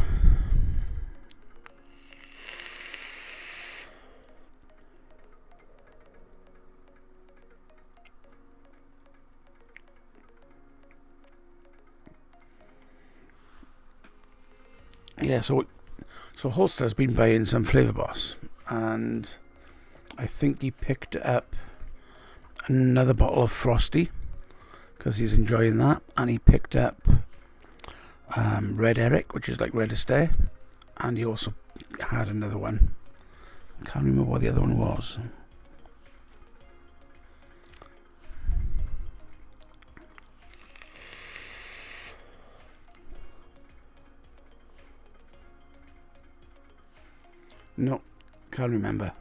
Yeah, so Holster's been buying some Flavour Boss, and I think he picked up another bottle of Frosty because he's enjoying that, and he picked up Red Eric, which is like Red Estate, and he also had another one. I can't remember what the other one was. No, can't remember.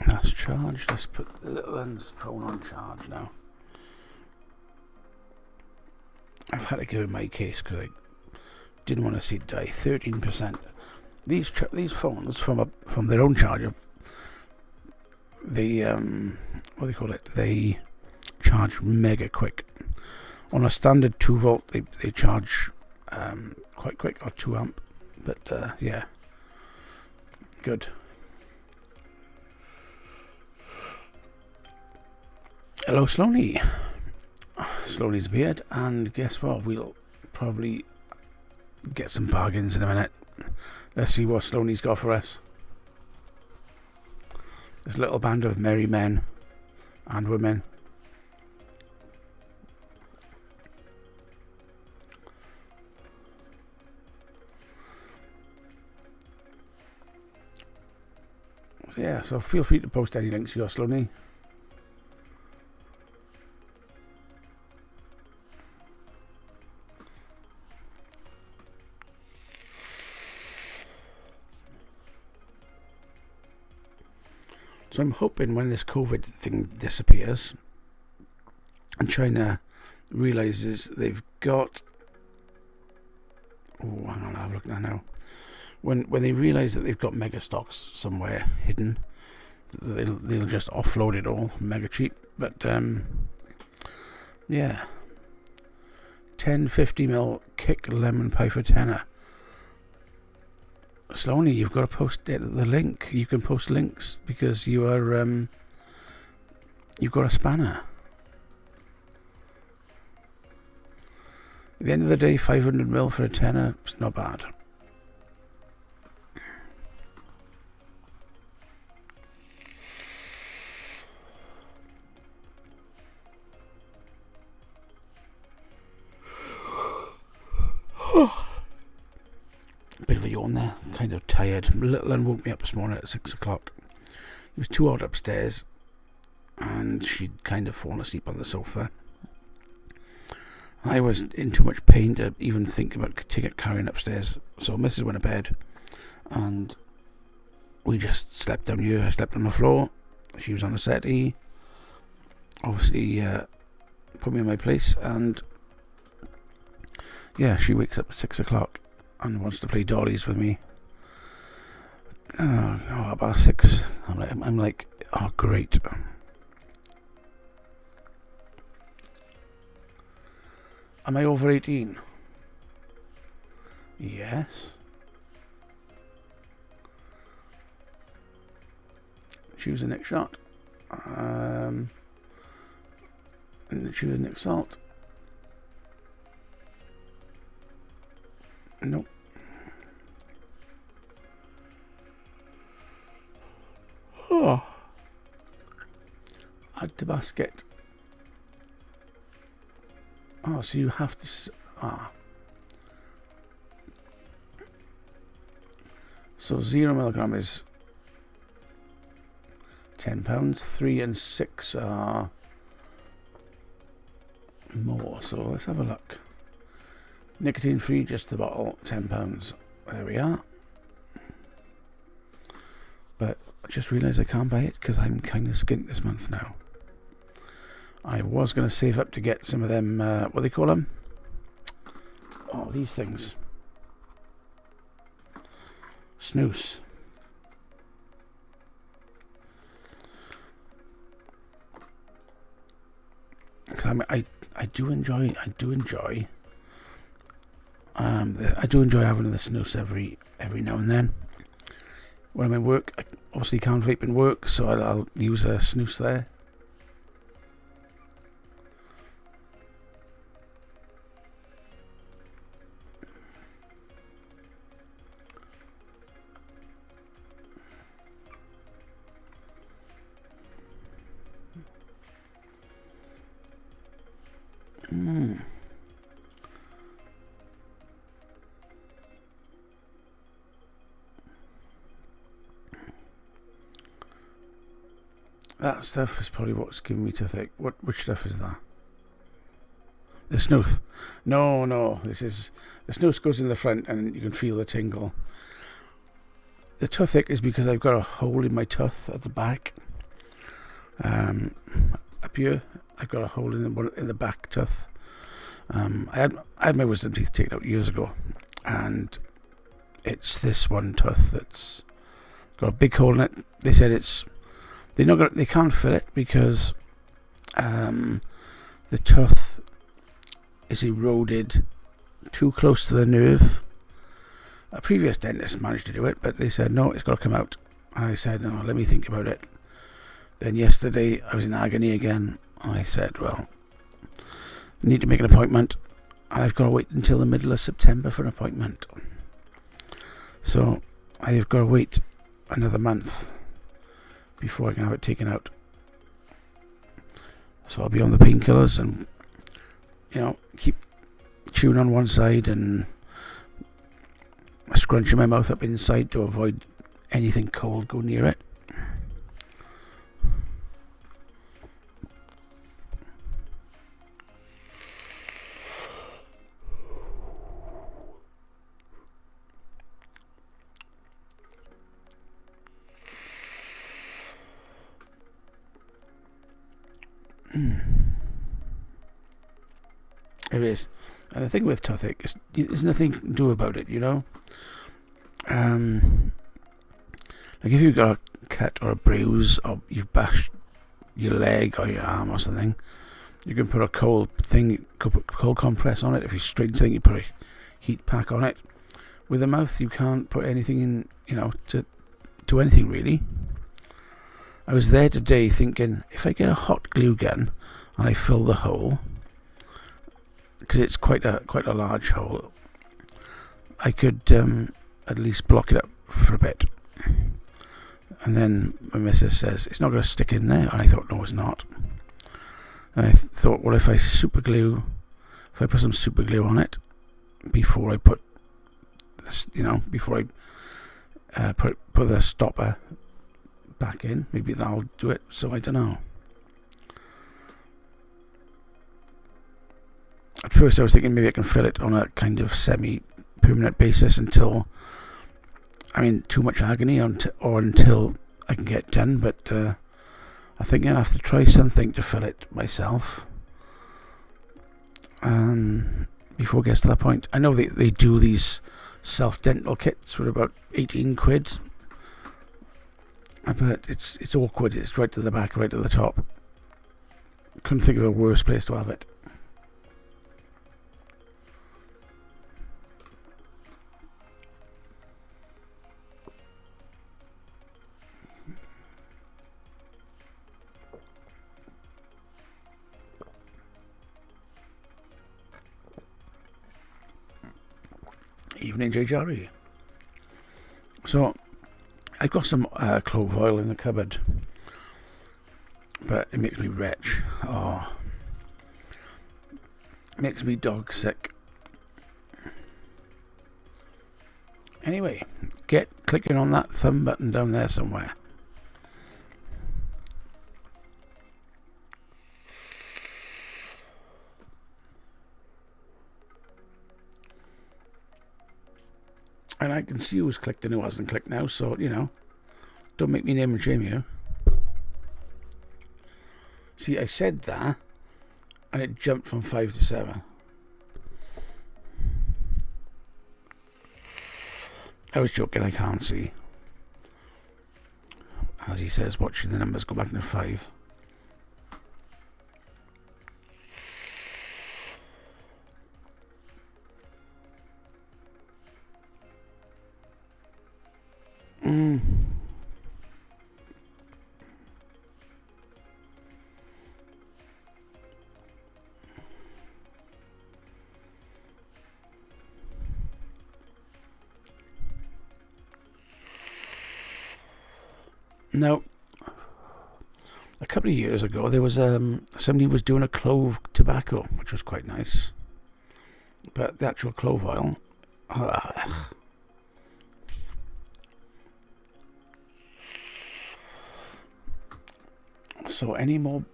That's charged. Let's put the little one's phone on charge now. I've had to give him my case because I didn't want to see it die. 13%. These phones from their own charger, they what do they call it? They charge mega quick. On a standard 2 volt, they charge quite quick, or 2 amp. But yeah, good. Hello, Sloaney. Sloaney's appeared, and guess what? We'll probably get some bargains in a minute. Let's see what Sloaney's got for us. This little band of merry men and women. So yeah, so feel free to post any links you got, Sloaney. So I'm hoping when this COVID thing disappears and China realises they've got... Oh, hang on, I'll have a look now. When they realise that they've got mega stocks somewhere hidden, they'll just offload it all mega cheap. But yeah, 10-50 ml kick lemon pie for tenner. Sloaney, you've got to post the link. You can post links because you are you've got a spanner. At the end of the day, 500 ml for a tenner, it's not bad. Bit of a yawn there, kind of tired. Little one woke me up this morning at 6 o'clock. It was too hot upstairs and she'd kind of fallen asleep on the sofa. I was in too much pain to even think about carrying upstairs, so Mrs. went to bed and we just slept down here. I slept on the floor, she was on the settee, obviously put me in my place, and yeah, she wakes up at 6 o'clock and wants to play dollies with me. About 6. I'm like, oh great. Am I over 18? Yes. Choose the next shot. And choose the next salt. Nope. Oh. Add to basket. Oh, so you have to... So 0 milligram is £10. 3 and 6 are more. So let's have a look. Nicotine free, just the bottle, £10. There we are. But I just realised I can't buy it because I'm kind of skint this month now. I was going to save up to get some of them, what do they call them? Oh, these things. Snooze. I do enjoy having the snooze every now and then. When I'm in work, I obviously can't vape in work, so I'll use a snooze there. That stuff is probably what's giving me toothache. Which stuff is that? The snooth. No. This is the snooth goes in the front and you can feel the tingle. The toothache is because I've got a hole in my tooth at the back. Up here, I've got a hole in the back tooth. I had my wisdom teeth taken out years ago, and it's this one tooth that's got a big hole in it. They said they can't fill it because the tooth is eroded too close to the nerve. A previous dentist managed to do it, but they said no, it's got to come out. And I said no, let me think about it. Then yesterday I was in agony again, I said, well, I need to make an appointment, and I've got to wait until the middle of September for an appointment. So I've got to wait another month before I can have it taken out. So I'll be on the painkillers and, keep chewing on one side and scrunching my mouth up inside to avoid anything cold go near it. It is. And the thing with toothache is there's nothing you can do about it, Like if you've got a cut or a bruise, or you've bashed your leg or your arm or something, you can put a cold compress on it. If you strain something, you put a heat pack on it. With a mouth, you can't put anything in, to do anything really. I was there today thinking, if I get a hot glue gun and I fill the hole, because it's quite a large hole, I could at least block it up for a bit. And then my missus says, it's not going to stick in there. And I thought, no, it's not. And I thought, well, if I put some super glue on it before I put this, before I put the stopper back in, maybe that'll do it. So I don't know. At first I was thinking maybe I can fill it on a kind of semi-permanent basis until too much agony or until I can get done, but I think I'll have to try something to fill it myself before it gets to that point. I know they do these self-dental kits for about 18 quid, but it's awkward. It's right to the back, right to the top. Couldn't think of a worse place to have it. Evening, JJRE. So, I've got some clove oil in the cupboard, but it makes me retch. Oh, it makes me dog sick. Anyway, get clicking on that thumb button down there somewhere. And I can see who's clicked and who hasn't clicked now, so, don't make me name and shame you. See, I said that, and it jumped from 5 to 7. I was joking, I can't see. As he says, watching the numbers go back to 5. Now, a couple of years ago, there was somebody was doing a clove tobacco, which was quite nice. But the actual clove oil, So any more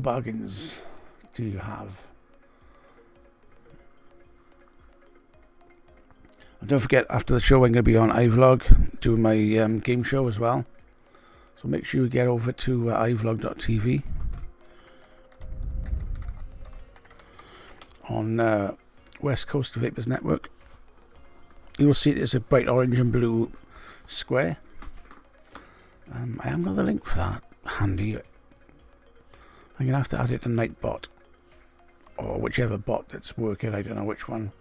bargains do you have? And don't forget, after the show, I'm going to be on iVlog doing my game show as well. So make sure you get over to iVlog.tv on West Coast Vapors Network. You will see there's a bright orange and blue square. I haven't got the link for that handy. I'm going to have to add it to Nightbot, or whichever bot that's working. I don't know which one,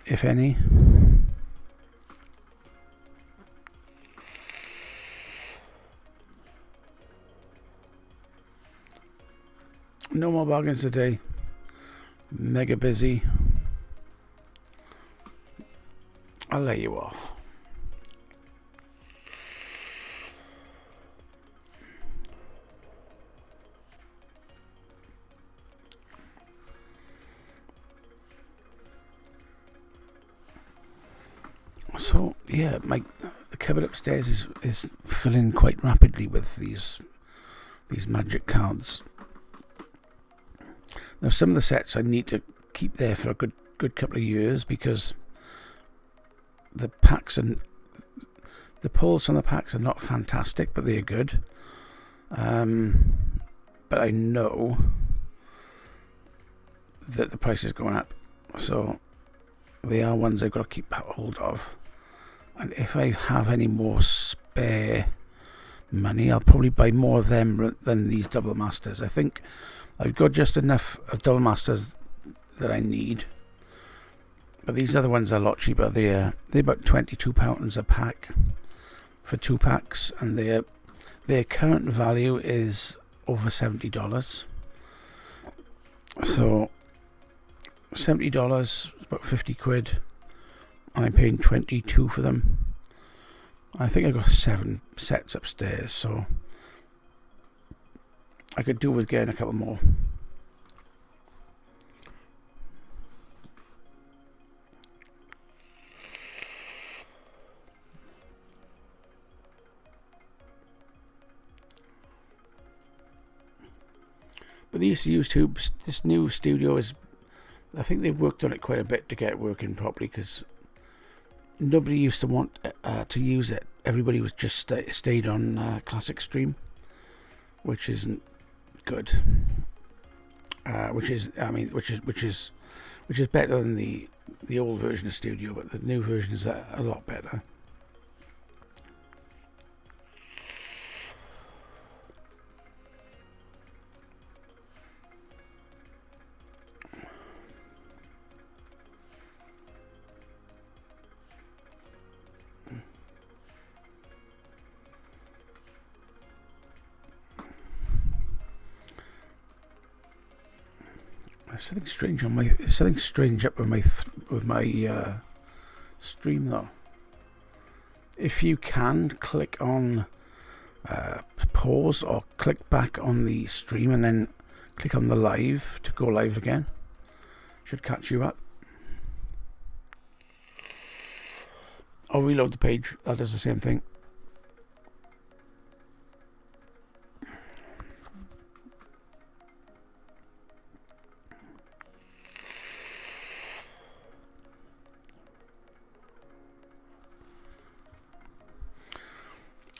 if any. No more bargains today. Mega busy. I'll let you off. So yeah, the cupboard upstairs is filling quite rapidly with these magic cards. Now some of the sets I need to keep there for a good couple of years because the packs and the pulls from the packs are not fantastic, but they are good. But I know that the price is going up, so they are ones I've got to keep hold of. And if I have any more spare money, I'll probably buy more of them than these double masters. I think I've got just enough of double masters that I need. But these other ones are a lot cheaper. They're about £22 a pack for 2 packs, and their current value is over $70. So $70, about 50 quid. I'm paying 22 for them. I think I've got 7 sets upstairs, so I could do with getting a couple more. But these YouTubes, this new studio is, I think they've worked on it quite a bit to get it working properly, because nobody used to want to use it. Everybody was just stayed on Classic Stream, which isn't good. Which is better than the old version of Studio, but the new version is a lot better. There's something strange up with my stream though. If you can click on pause or click back on the stream and then click on the live to go live again, should catch you up. Or reload the page, that does the same thing.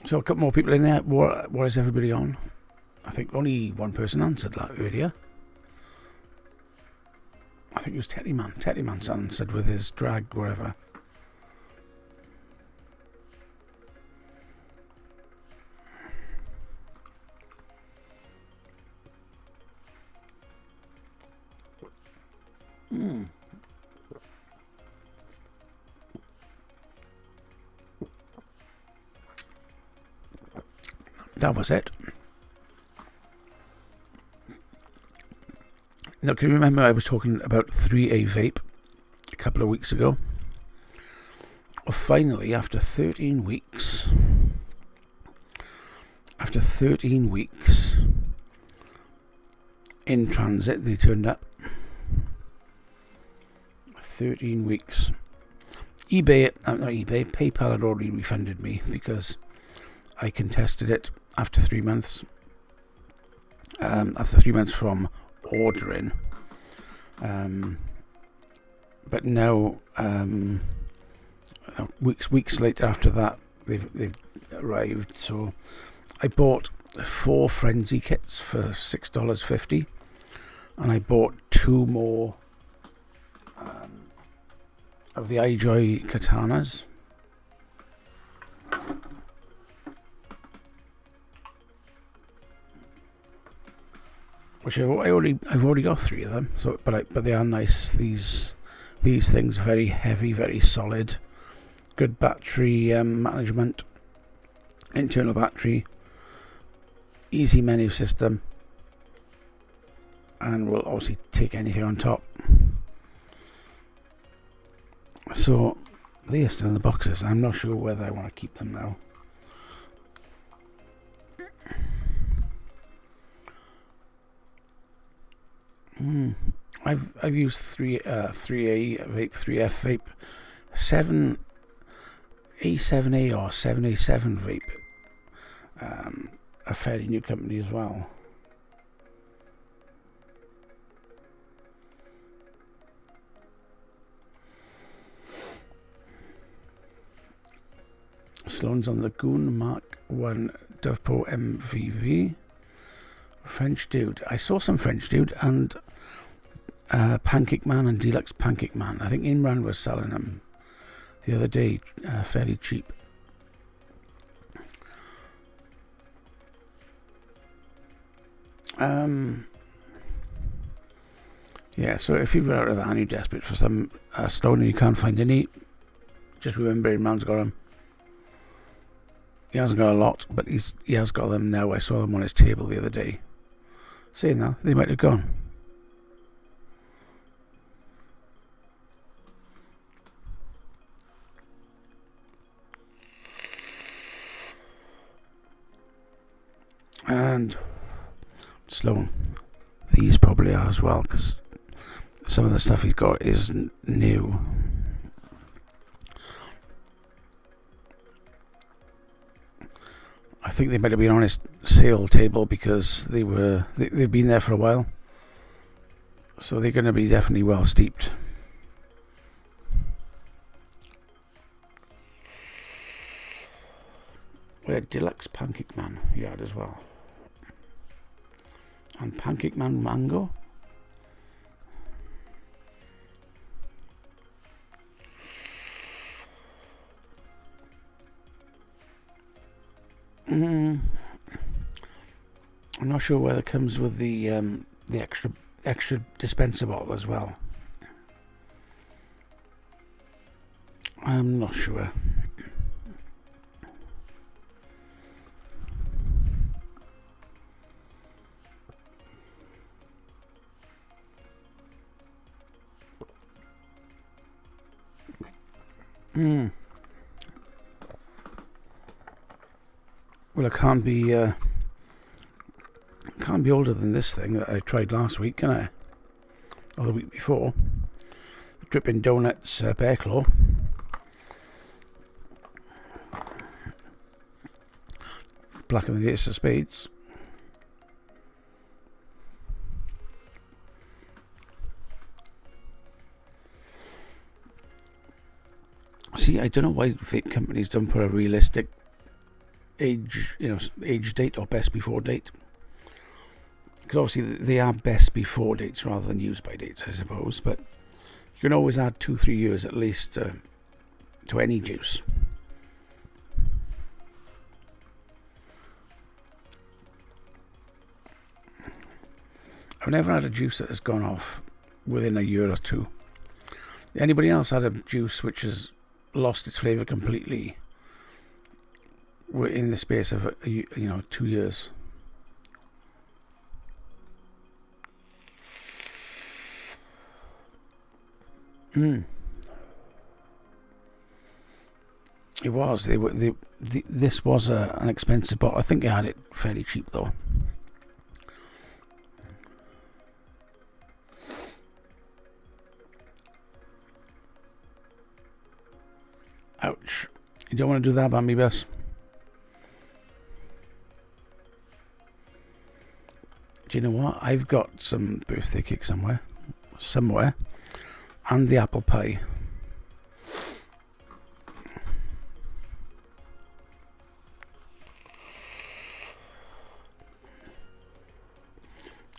So a couple more people in there. What is everybody on? I think only one person answered that earlier. I think it was Teddyman. Teddyman's answered with his drag wherever. That was it. Now, can you remember I was talking about 3A vape a couple of weeks ago? Well, finally, after 13 weeks in transit, they turned up. 13 weeks. PayPal had already refunded me because I contested it after 3 months. After 3 months from ordering. But now, weeks later after that, they've arrived. So I bought 4 Frenzy kits for $6.50, and I bought 2 more of the iJoy katanas. Which I've already got 3 of them. So, but they are nice. These things very heavy, very solid, good battery management, internal battery, easy menu system. and we'll obviously take anything on top. So they are still in the boxes. I'm not sure whether I want to keep them now. I've used 3A vape, 3F vape, 7A7A or 7A7 vape, a fairly new company as well. Sloan's on the Goon Mark 1 Dovepot MVV. French Dude. I saw some French Dude and Pancake Man and Deluxe Pancake Man. I think Imran was selling them the other day, fairly cheap. Yeah, so if you're out of that and you're desperate for some Sloan and you can't find any, just remember Imran's got them. He hasn't got a lot, but he has got them now. I saw them on his table the other day. Saying that, they might have gone. And Sloan, these probably are as well, because some of the stuff he's got is new. I think they might have been on his sale table because they've been there for a while, so they're going to be definitely well steeped. We had Deluxe Pancake Man he had as well, and Pancake Man Mango. I'm not sure whether it comes with the extra dispenser bottle as well. I'm not sure. Well, it can't be older than this thing that I tried last week, can I? Or the week before. Dripping Donuts Bear Claw. Blacker than the Ace of Spades. See, I don't know why vape companies don't put a realistic age date or best before date, because obviously they are best before dates rather than use by dates, I suppose, but you can always add 2-3 years at least to any juice. I've never had a juice that has gone off within a year or two. Anybody else had a juice which has lost its flavour completely in the space of 2 years? It was. This was an expensive bottle. I think I had it fairly cheap though. Ouch! You don't want to do that, Bambi Bess. Do you know what? I've got some birthday cake somewhere, and the apple pie.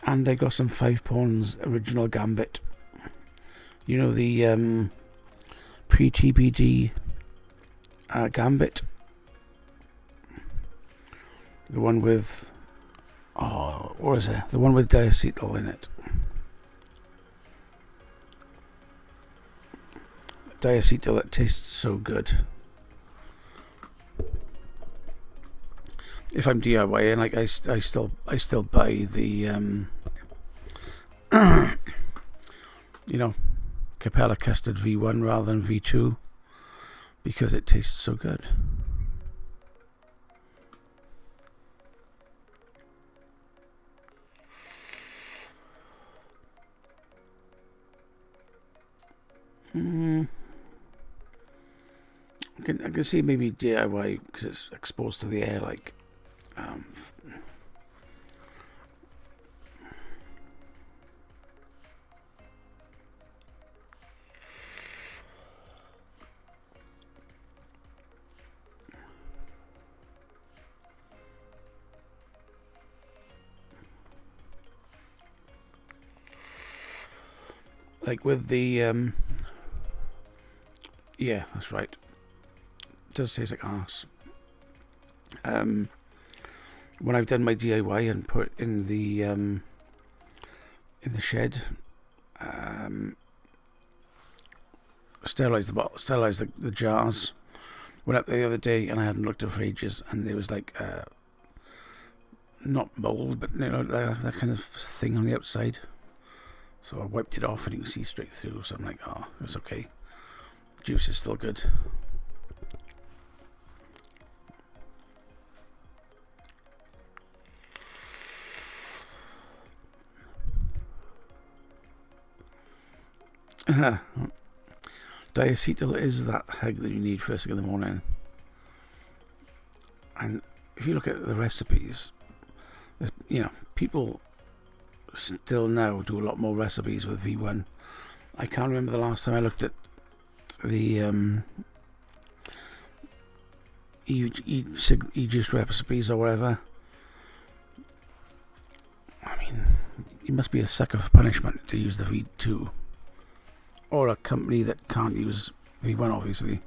And I got some 5 Pounds original Gambit. You know, the pre-TBD Gambit. The one with... Oh, what is it? The one with diacetyl in it. Diacetyl that tastes so good. If I'm DIYing, like I still buy the you know, Capella Custard V1 rather than V2 because it tastes so good. I can see maybe DIY because it's exposed to the air, like with the yeah, that's right. It does taste like arse. When I've done my DIY and put in the shed, sterilise the bottle, sterilise the jars. Went up there the other day and I hadn't looked at it for ages, and there was like not mold, but that kind of thing on the outside. So I wiped it off and you can see straight through. So I'm like, oh, it's okay. Juice is still good. Diacetyl is that hug that you need first thing in the morning. And if you look at the recipes, people still now do a lot more recipes with V1. I can't remember the last time I looked at the e-juice recipes or whatever. I mean, you must be a sucker for punishment to use the V2. Or a company that can't use V1, obviously.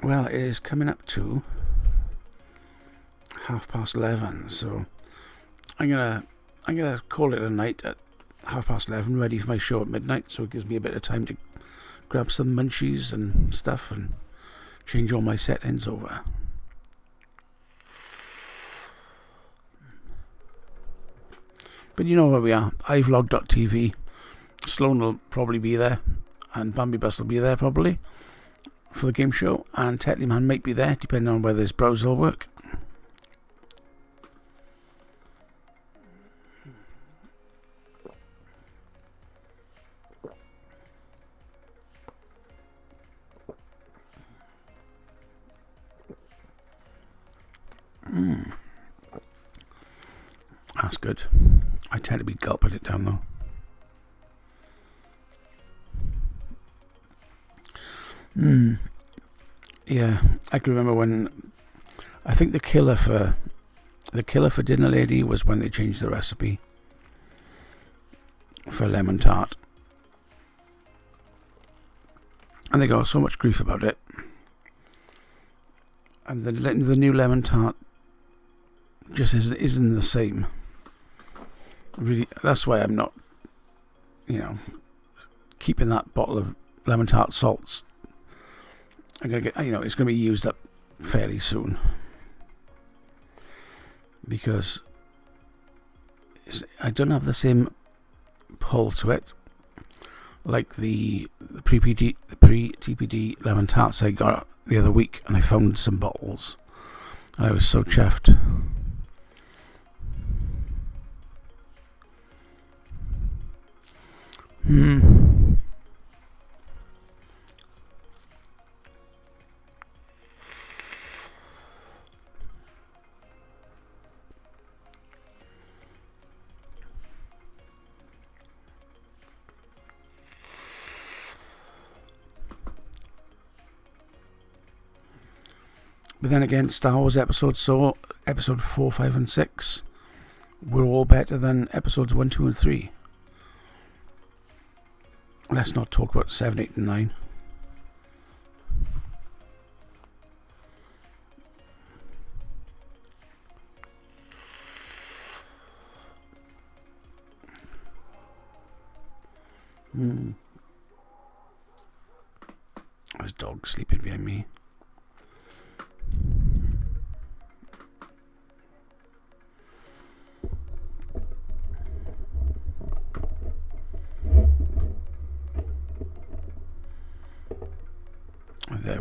Well, it is coming up to 11:30, so I'm gonna call it a night at 11:30, ready for my show at midnight, so it gives me a bit of time to grab some munchies and stuff and change all my settings over. But you know where we are, iVlog.tv. Sloan will probably be there, and Bambi Bus will be there probably for the game show, and Tetley Man might be there depending on whether his browser will work. That's good. I tend to be gulping it down though. Yeah, I can remember when I think the killer for Dinner Lady was when they changed the recipe for lemon tart, and they got so much grief about it. And the new lemon tart just isn't the same. Really, that's why I'm not, keeping that bottle of lemon tart salts. I'm gonna get, it's gonna be used up fairly soon because I don't have the same pull to it like the pre-TPD lemon tarts I got the other week, and I found some bottles and I was so chuffed. But then again, Star Wars episode 4, 5 and 6 were all better than episodes 1, 2 and 3. Let's not talk about 7, 8 and 9. There's a dog sleeping behind me.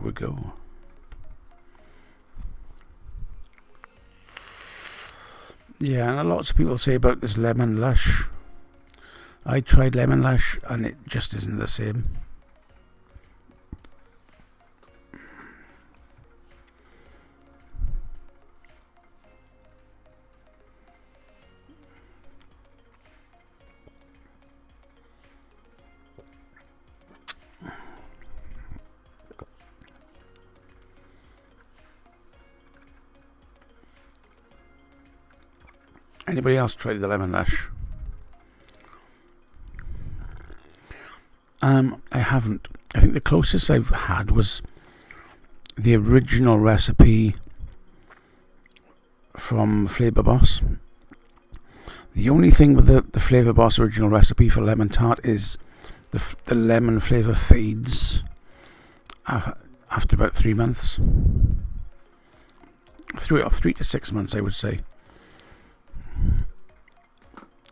we go. Yeah, and lots of people say about this lemon lush. I tried lemon lush and it just isn't the same. Anybody else tried the lemon lush? I haven't. I think the closest I've had was the original recipe from Flavour Boss. The only thing with the Flavour Boss original recipe for lemon tart is the lemon flavour fades after about 3 months. 3 to 6 months, I would say.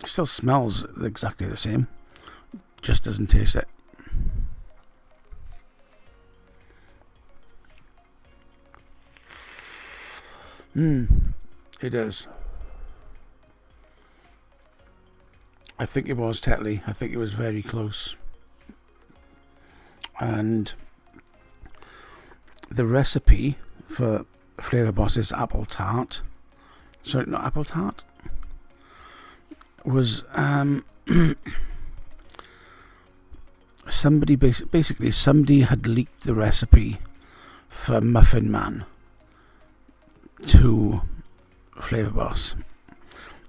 It still smells exactly the same, just doesn't taste it. It is. I think it was Tetley. I think it was very close. And the recipe for Flavour Boss's apple tart, sorry, not apple tart, was somebody had leaked the recipe for Muffin Man to Flavour Boss,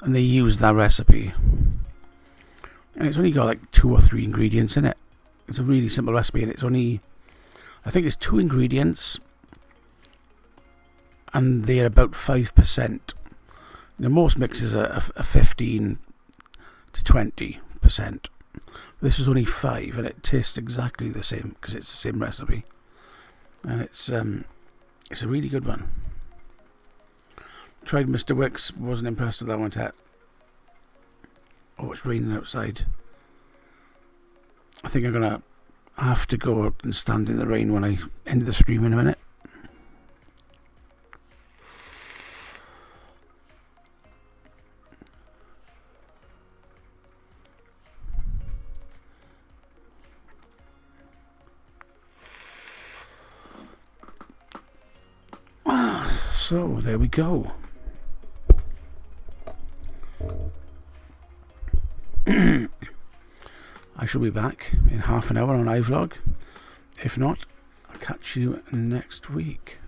and they used that recipe, and it's only got like 2 or 3 ingredients in it. It's a really simple recipe, and it's only, I think it's 2 ingredients, and they're about 5%. Most mixes are 15 to 20%. This was only 5, and it tastes exactly the same because it's the same recipe, and it's a really good one. Tried Mr. Wicks, wasn't impressed with that one yet. Oh, it's raining outside. I think I'm gonna have to go out and stand in the rain when I end the stream in a minute. So there we go. I shall be back in half an hour on iVlog. If not, I'll catch you next week.